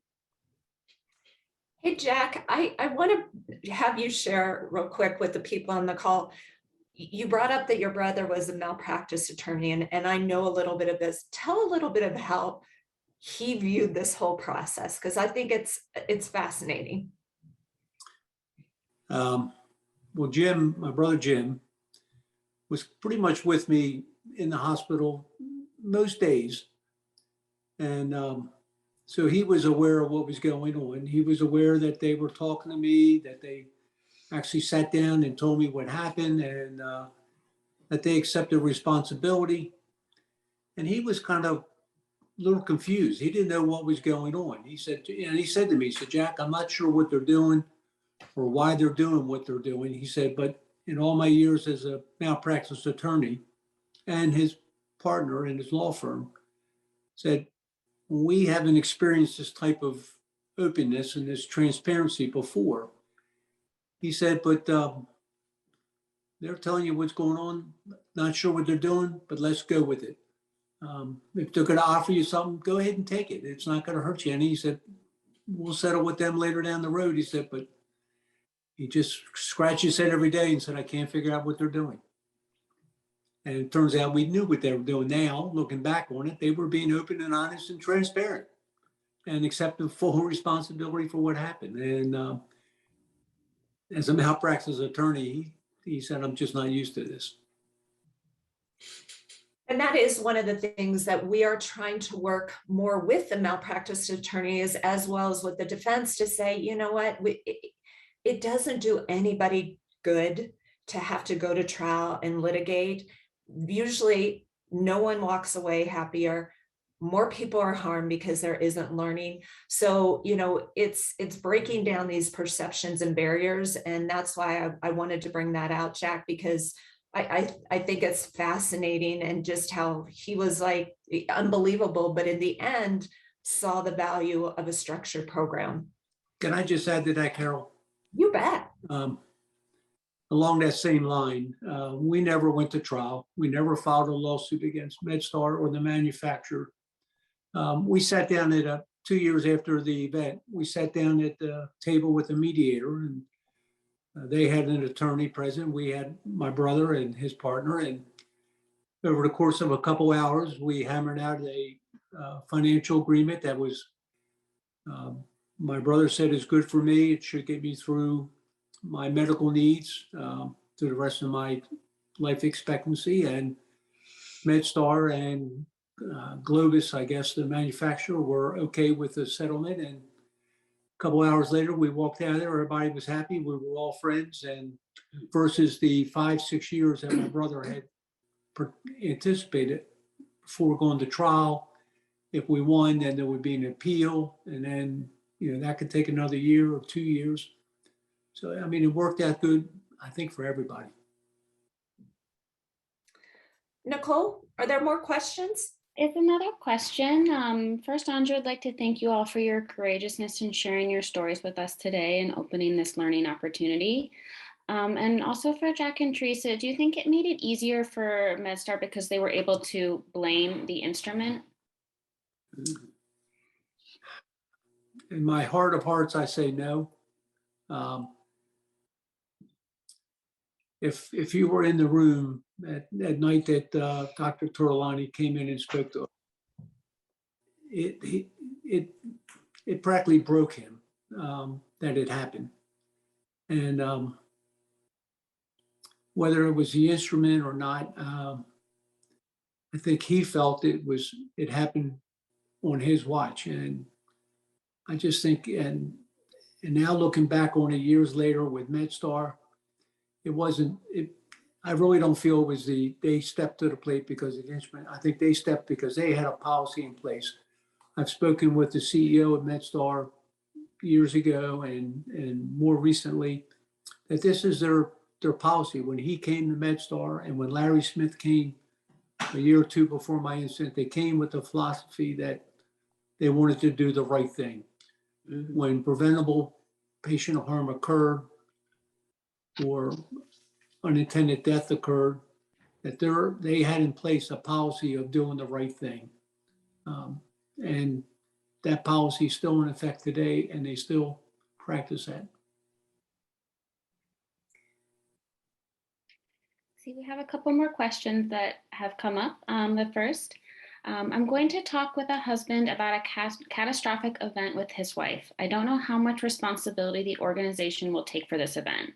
Hey, Jack, I want to have you share real quick with the people on the call. You brought up that your brother was a malpractice attorney, and I know a little bit of this. Tell a little bit of how he viewed this whole process, because I think it's fascinating. Well, Jim, my brother Jim, was pretty much with me in the hospital most days. And so he was aware of what was going on. He was aware that they were talking to me, that they actually sat down and told me what happened, and that they accepted responsibility. And he was kind of a little confused. He didn't know what was going on. He said to me, he said, Jack, I'm not sure what they're doing or why they're doing what they're doing. He said, but in all my years as a malpractice attorney and his partner in his law firm said, we haven't experienced this type of openness and this transparency before. He said, but they're telling you what's going on. Not sure what they're doing, but let's go with it. If they're going to offer you something, go ahead and take it. It's not going to hurt you any. He said, we'll settle with them later down the road. He said, but he just scratched his head every day and said, I can't figure out what they're doing. And it turns out we knew what they were doing. Now, looking back on it, they were being open and honest and transparent and accepting full responsibility for what happened. And as a malpractice attorney, he said, I'm just not used to this. And that is one of the things that we are trying to work more with the malpractice attorneys as well as with the defense to say, you know what, it doesn't do anybody good to have to go to trial and litigate. Usually no one walks away happier. More people are harmed because there isn't learning. So, you know, it's breaking down these perceptions and barriers. And that's why I wanted to bring that out, Jack, because I think it's fascinating, and just how he was like unbelievable, but in the end saw the value of a structured program. Can I just add to that, Carole? You bet. Along that same line, we never went to trial. We never filed a lawsuit against MedStar or the manufacturer. We sat down at 2 years after the event, we sat down at the table with the mediator, and they had an attorney present. We had my brother and his partner, and over the course of a couple hours, we hammered out a financial agreement that was, my brother said, is good for me. It should get me through my medical needs through the rest of my life expectancy. And MedStar and Globus, I guess the manufacturer, were okay with the settlement. And a couple hours later, we walked out of there. Everybody was happy. We were all friends. And versus the 5-6 years that my brother had anticipated before going to trial. If we won, then there would be an appeal, and then that could take another year or 2 years. So I mean, it worked out good, I think, for everybody. Nicole, are there more questions? It's another question. First, Andrea, I'd like to thank you all for your courageousness in sharing your stories with us today and opening this learning opportunity. And also for Jack and Teresa, do you think it made it easier for MedStar because they were able to blame the instrument? In my heart of hearts, I say no. If you were in the room at night that Dr. Tortolani came in and spoke to us, it practically broke him that it happened. And whether it was the instrument or not, I think he felt it happened on his watch. And I just think, and now looking back on it years later with MedStar, I really don't feel it was they stepped to the plate because of the instrument. I think they stepped because they had a policy in place. I've spoken with the CEO of MedStar years ago and more recently that this is their policy. When he came to MedStar and when Larry Smith came a year or two before my incident, they came with the philosophy that they wanted to do the right thing. When preventable patient harm occurred or unintended death occurred, that they had in place a policy of doing the right thing. And that policy is still in effect today, and they still practice that. See, we have a couple more questions that have come up. The first, I'm going to talk with a husband about a catastrophic event with his wife. I don't know how much responsibility the organization will take for this event.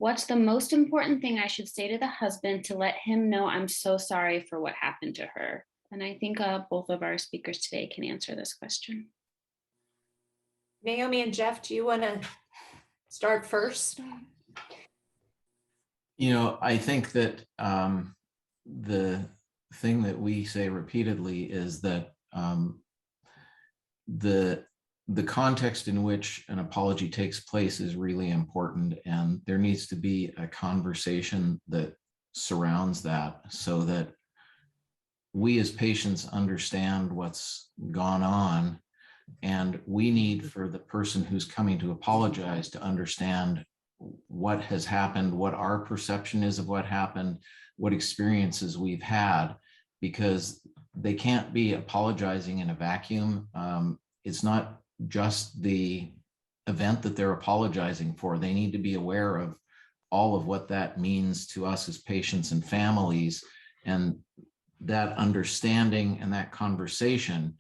What's the most important thing I should say to the husband to let him know I'm so sorry for what happened to her? And I think both of our speakers today can answer this question. Naomi and Jeff, do you want to start first? I think that the thing that we say repeatedly is that the context in which an apology takes place is really important, and there needs to be a conversation that surrounds that so that we as patients understand what's gone on, and we need for the person who's coming to apologize to understand what has happened, what our perception is of what happened, what experiences we've had, because they can't be apologizing in a vacuum. It's not just the event that they're apologizing for. They need to be aware of all of what that means to us as patients and families. And that understanding and that conversation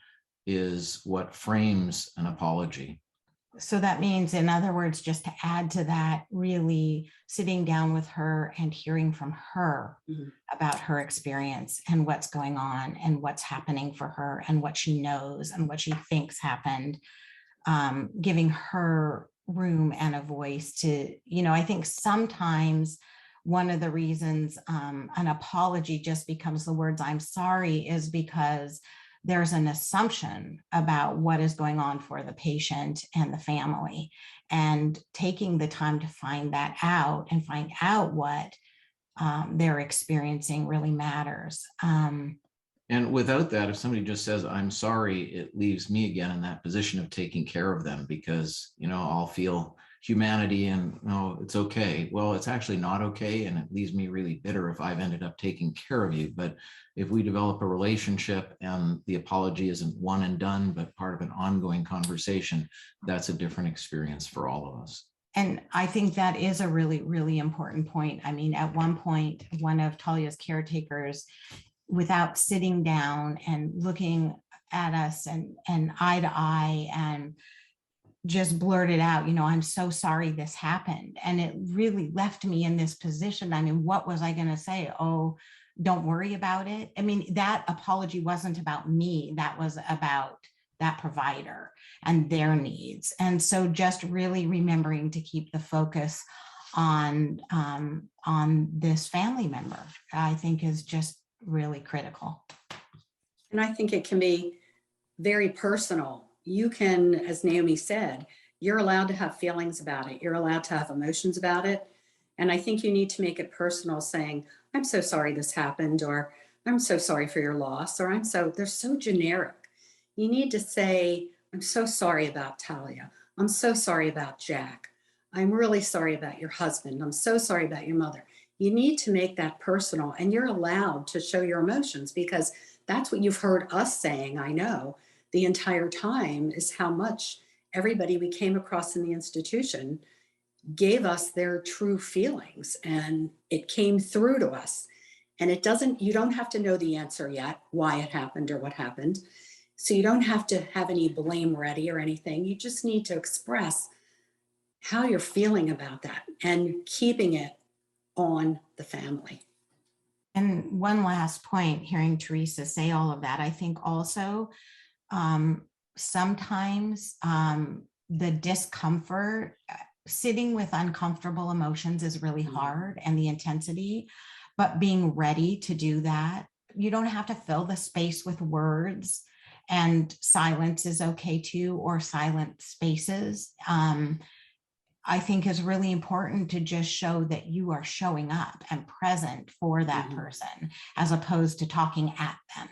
is what frames an apology. So that means, in other words, just to add to that, really sitting down with her and hearing from her about her experience and what's going on and what's happening for her and what she knows and what she thinks happened, giving her room and a voice to, I think sometimes one of the reasons an apology just becomes the words "I'm sorry" is because there's an assumption about what is going on for the patient and the family, and taking the time to find that out and find out what they're experiencing really matters. And without that, if somebody just says, I'm sorry, it leaves me again in that position of taking care of them because, I'll feel humanity and, no, it's okay. Well, it's actually not okay. And it leaves me really bitter if I've ended up taking care of you. But if we develop a relationship and the apology isn't one and done, but part of an ongoing conversation, that's a different experience for all of us. And I think that is a really, really important point. I mean, at one point, one of Talia's caretakers, without sitting down and looking at us and eye to eye, and just blurted out, I'm so sorry this happened. And it really left me in this position. I mean, what was I going to say? Oh, don't worry about it. I mean, that apology wasn't about me. That was about that provider and their needs. And so just really remembering to keep the focus on this family member, I think is just really critical. And I think it can be very personal. You can, as Naomi said, you're allowed to have feelings about it. You're allowed to have emotions about it. And I think you need to make it personal, saying, I'm so sorry this happened, or I'm so sorry for your loss, or they're so generic. You need to say, I'm so sorry about Talia. I'm so sorry about Jack. I'm really sorry about your husband. I'm so sorry about your mother. You need to make that personal, and you're allowed to show your emotions, because that's what you've heard us saying, I know, the entire time, is how much everybody we came across in the institution gave us their true feelings, and it came through to us. And you don't have to know the answer yet, why it happened or what happened. So you don't have to have any blame ready or anything. You just need to express how you're feeling about that and keeping it on the family. And one last point, hearing Teresa say all of that, I think also sometimes the discomfort, sitting with uncomfortable emotions is really hard, and the intensity, but being ready to do that. You don't have to fill the space with words, and silence is okay too, or silent spaces. I think is really important to just show that you are showing up and present for that person, as opposed to talking at them.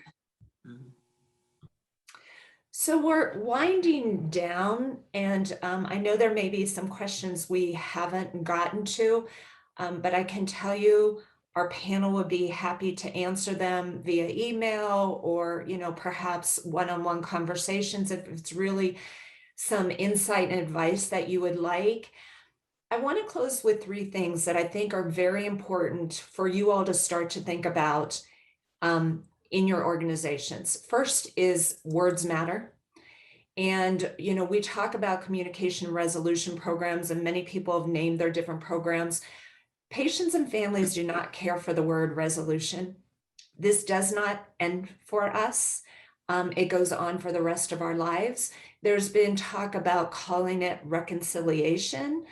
So we're winding down, and I know there may be some questions we haven't gotten to, but I can tell you our panel would be happy to answer them via email, or perhaps one-on-one conversations if it's really some insight and advice that you would like. I want to close with 3 things that I think are very important for you all to start to think about in your organizations. First is words matter. And, we talk about communication resolution programs, and many people have named their different programs. Patients and families do not care for the word resolution. This does not end for us. It goes on for the rest of our lives. There's been talk about calling it reconciliation,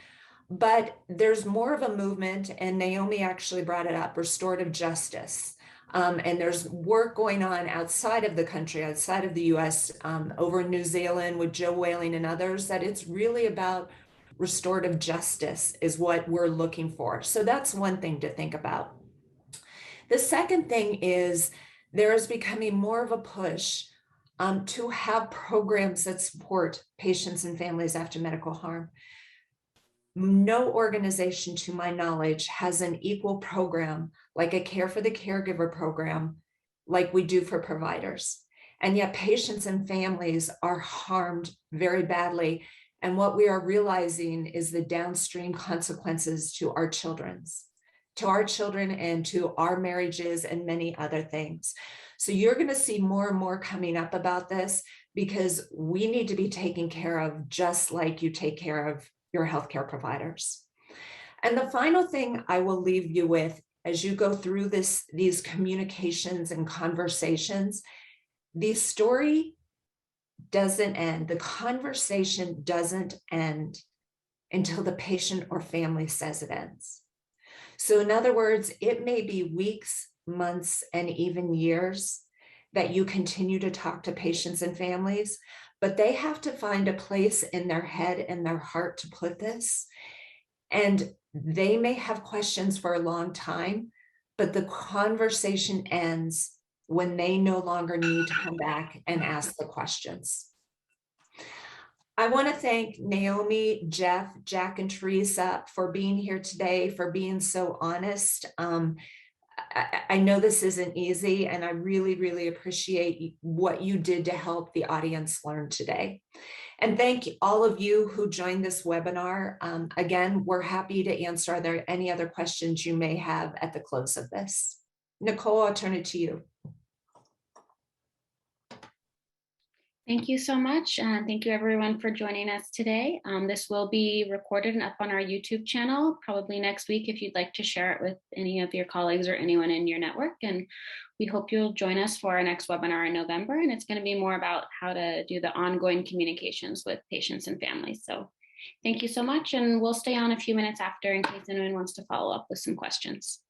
but there's more of a movement, and Naomi actually brought it up, restorative justice. And there's work going on outside of the country, outside of the US, over in New Zealand with Joe Whaling and others, that it's really about restorative justice is what we're looking for. So that's one thing to think about. The second thing is there is becoming more of a push to have programs that support patients and families after medical harm. No organization, to my knowledge, has an equal program like a Care for the Caregiver program like we do for providers. And yet patients and families are harmed very badly. And what we are realizing is the downstream consequences to our children and to our marriages and many other things. So you're going to see more and more coming up about this, because we need to be taken care of just like you take care of your healthcare providers. And the final thing I will leave you with as you go through these communications and conversations, the story doesn't end. The conversation doesn't end until the patient or family says it ends. So in other words, it may be weeks, months, and even years that you continue to talk to patients and families, but they have to find a place in their head and their heart to put this. And they may have questions for a long time, but the conversation ends when they no longer need to come back and ask the questions. I want to thank Naomi, Jeff, Jack, and Teresa for being here today, for being so honest. I know this isn't easy, and I really, really appreciate what you did to help the audience learn today. And thank all of you who joined this webinar. Again, we're happy to answer. Are there any other questions you may have at the close of this? Nicole, I'll turn it to you. Thank you so much. And thank you everyone for joining us today. This will be recorded and up on our YouTube channel probably next week if you'd like to share it with any of your colleagues or anyone in your network. And we hope you'll join us for our next webinar in November. And it's going to be more about how to do the ongoing communications with patients and families. So thank you so much. And we'll stay on a few minutes after in case anyone wants to follow up with some questions.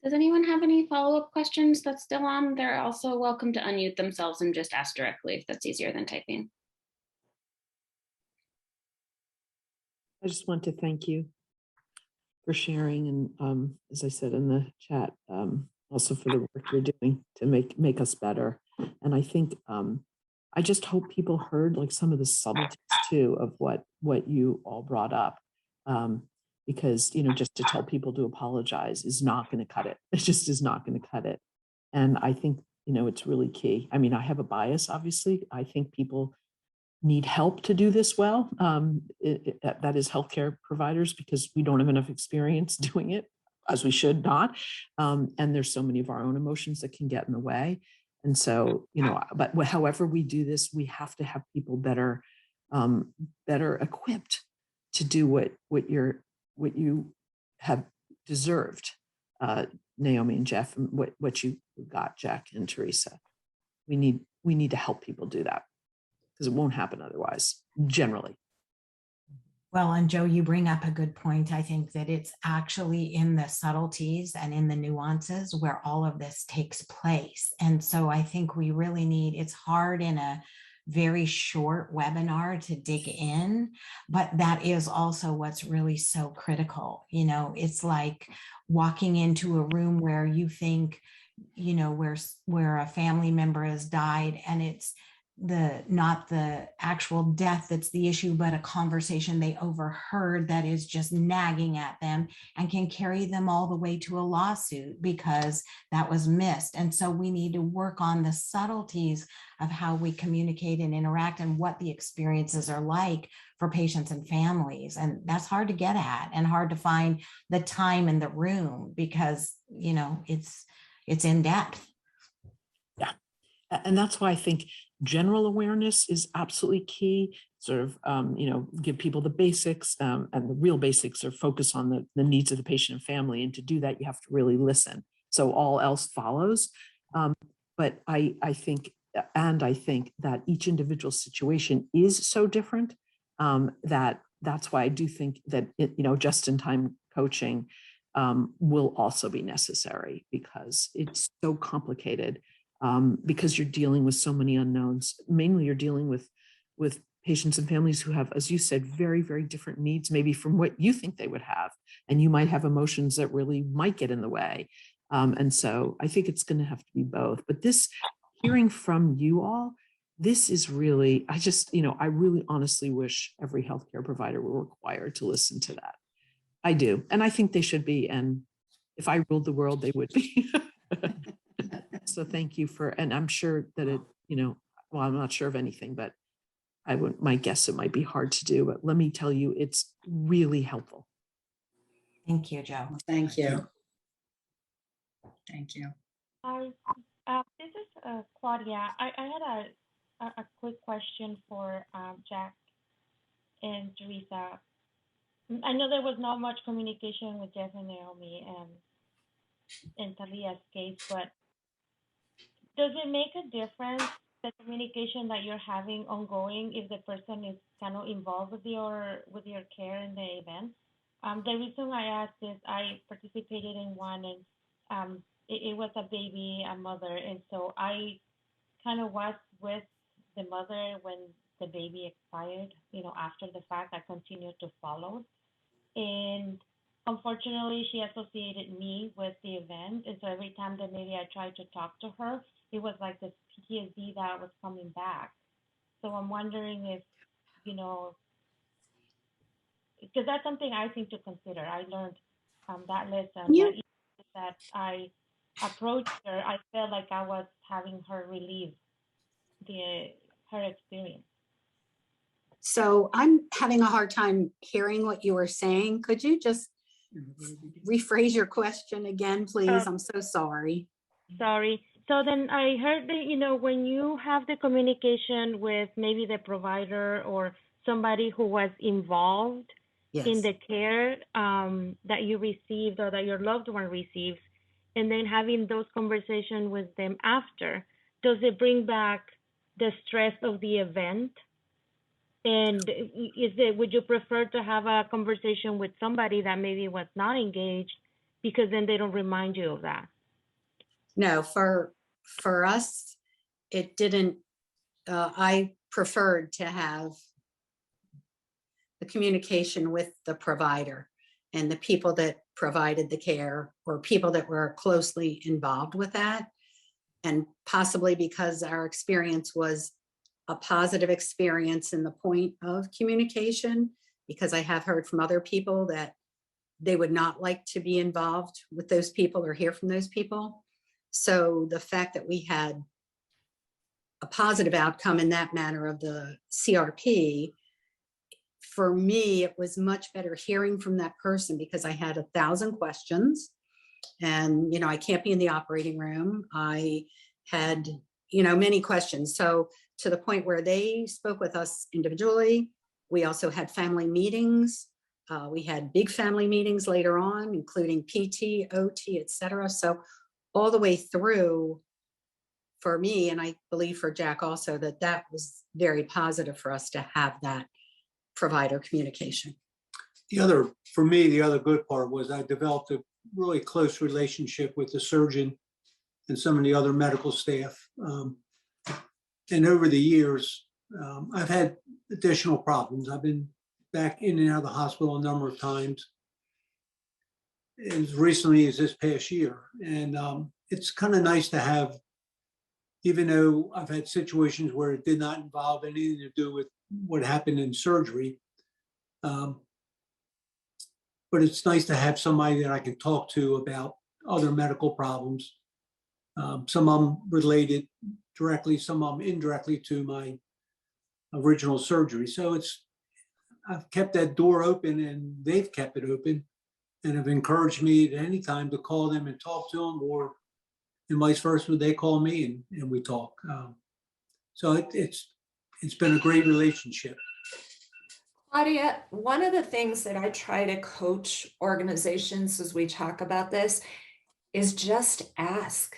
Does anyone have any follow-up questions that's still on? They're also welcome to unmute themselves and just ask directly if that's easier than typing. I just want to thank you for sharing, and as I said in the chat, also for the work you're doing to make us better. And I think I just hope people heard like some of the subtleties too of what you all brought up, because just to tell people to apologize is not going to cut it. It just is not going to cut it. And I think it's really key. I mean, I have a bias, obviously. I think people need help to do this well. That is healthcare providers, because we don't have enough experience doing it, as we should not. And there's so many of our own emotions that can get in the way. And so, but however we do this, we have to have people better equipped to do what you have deserved, Naomi and Jeff, and what you got, Jack and Teresa. We need to help people do that, because it won't happen otherwise, generally. Well, and Joe, you bring up a good point. I think that it's actually in the subtleties and in the nuances where all of this takes place. And so I think we really it's hard in a very short webinar to dig in, but that is also what's really so critical. It's like walking into a room where you think, where a family member has died, and it's not the actual death that's the issue, but a conversation they overheard that is just nagging at them and can carry them all the way to a lawsuit because that was missed. And so we need to work on the subtleties of how we communicate and interact and what the experiences are like for patients and families. And that's hard to get at and hard to find the time in the room because, it's in depth. Yeah. And that's why I think general awareness is absolutely key. Sort of, give people the basics, and the real basics are focus on the needs of the patient and family. And to do that, you have to really listen. So all else follows. But I think that each individual situation is so different, that's why I do think that just-in-time coaching will also be necessary, because it's so complicated. Because you're dealing with so many unknowns. Mainly you're dealing with patients and families who have, as you said, very, very different needs, maybe from what you think they would have. And you might have emotions that really might get in the way. And so I think it's going to have to be both. But this, hearing from you all, this is really, I really honestly wish every healthcare provider were required to listen to that. I do. And I think they should be. And If I ruled the world, they would be. So thank you for, and I'm sure that it, well, I'm not sure of anything, but my guess it might be hard to do, but let me tell you, it's really helpful. Thank you, Joe. Thank you. Thank you. Hi, this is Claudia. I had a quick question for Jack and Teresa. I know there was not much communication with Jeff and Naomi and Talias' case, but does it make a difference, the communication that you're having ongoing, if the person is kind of involved with your care in the event? The reason I asked is I participated in one, and it was a baby, a mother, and so I kind of was with the mother when the baby expired. After the fact, I continued to follow, and unfortunately, she associated me with the event, and so every time that maybe I tried to talk to her, it was like this PTSD that was coming back. So I'm wondering if, because that's something I think to consider. I learned that lesson that I approached her, I felt like I was having her relieve her experience. So I'm having a hard time hearing what you were saying. Could you just rephrase your question again, please? I'm so sorry. Sorry. So then I heard that, when you have the communication with maybe the provider or somebody who was involved in the care that you received or that your loved one receives, and then having those conversations with them after, does it bring back the stress of the event? And would you prefer to have a conversation with somebody that maybe was not engaged, because then they don't remind you of that? No, for us, it didn't. I preferred to have the communication with the provider and the people that provided the care, or people that were closely involved with that. And possibly because our experience was a positive experience in the point of communication, because I have heard from other people that they would not like to be involved with those people or hear from those people. So the fact that we had a positive outcome in that manner of the CRP, for me, it was much better hearing from that person, because I had 1,000 questions, and, I can't be in the operating room. I had, many questions. So to the point where they spoke with us individually, we also had family meetings. We had big family meetings later on, including PT, OT, et cetera. So all the way through, for me, and I believe for Jack also, that was very positive for us to have that provider communication. For me, the other good part was I developed a really close relationship with the surgeon and some of the other medical staff. And over the years, I've had additional problems. I've been back in and out of the hospital a number of times, as recently as this past year. And it's kind of nice to have, even though I've had situations where it did not involve anything to do with what happened in surgery, but it's nice to have somebody that I can talk to about other medical problems. Some of them related directly, some of them indirectly to my original surgery. So I've kept that door open, and they've kept it open, and have encouraged me at any time to call them and talk to them, and vice versa, they call me and we talk. So it's been a great relationship. Claudia, one of the things that I try to coach organizations as we talk about this is just ask.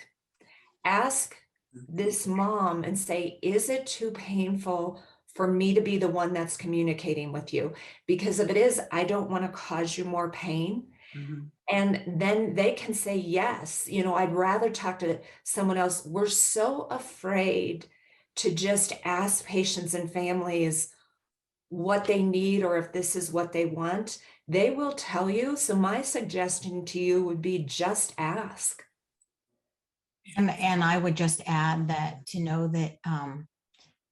Ask this mom and say, is it too painful for me to be the one that's communicating with you? Because if it is, I don't want to cause you more pain. Mm-hmm. And then they can say, yes, I'd rather talk to someone else. We're so afraid to just ask patients and families what they need, or if this is what they want. They will tell you. So my suggestion to you would be just ask. And I would just add that, to know that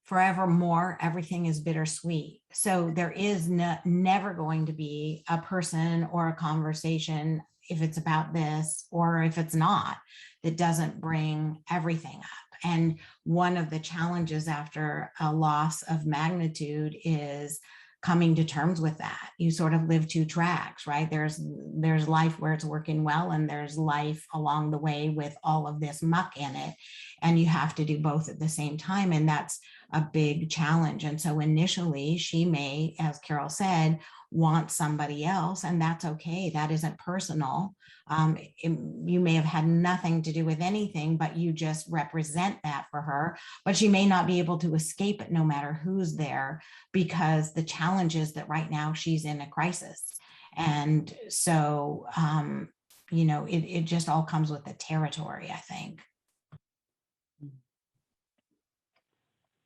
forevermore, everything is bittersweet. So there is never going to be a person or a conversation if it's about this or if it's not, that doesn't bring everything up. And one of the challenges after a loss of magnitude is coming to terms with that. You sort of live two tracks, right? There's life where it's working well, and there's life along the way with all of this muck in it. And you have to do both at the same time. And that's a big challenge. And so initially she may, as Carole said, want somebody else, and that's okay. That isn't personal. You may have had nothing to do with anything, but you just represent that for her. But she may not be able to escape it no matter who's there, because the challenge is that right now she's in a crisis. And so, it just all comes with the territory, I think.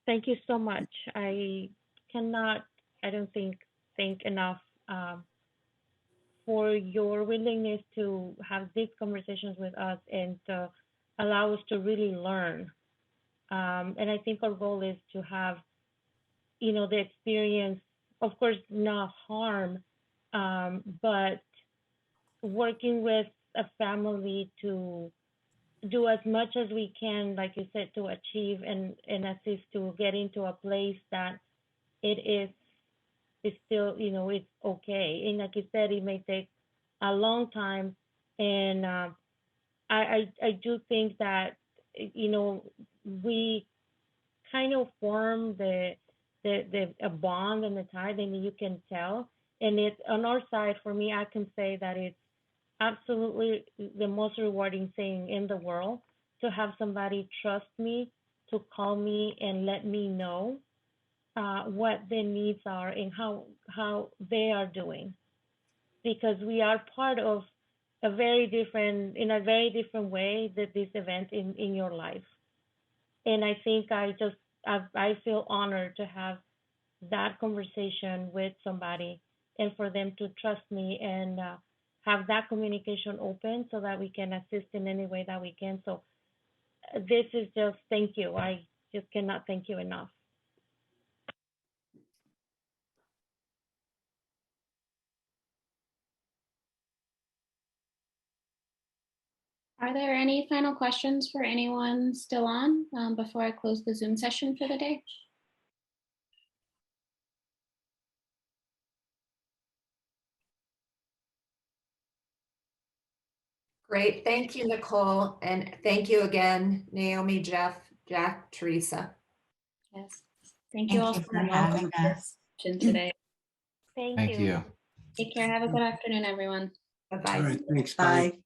Thank you so much. I don't think enough for your willingness to have these conversations with us and to allow us to really learn. And I think our goal is to have, the experience, of course, not harm, but working with a family to do as much as we can, like you said, to achieve and assist to get into a place that it's still, it's okay. And like you said, it may take a long time. And I do think that, we kind of form a bond and a tie, and you can tell. And it's on our side, for me, I can say that it's absolutely the most rewarding thing in the world to have somebody trust me, to call me and let me know what their needs are and how they are doing, because we are part of in a very different way that this event in your life. And I think I feel honored to have that conversation with somebody and for them to trust me and have that communication open so that we can assist in any way that we can. So this is just, thank you. I just cannot thank you enough. Are there any final questions for anyone still on before I close the Zoom session for the day? Great. Thank you, Nicole. And thank you again, Naomi, Jeff, Jack, Teresa. Yes. Thank you all for for having us today. Thank Thank you. Take care. Have a good afternoon, everyone. Bye-bye. All right, thanks. Bye.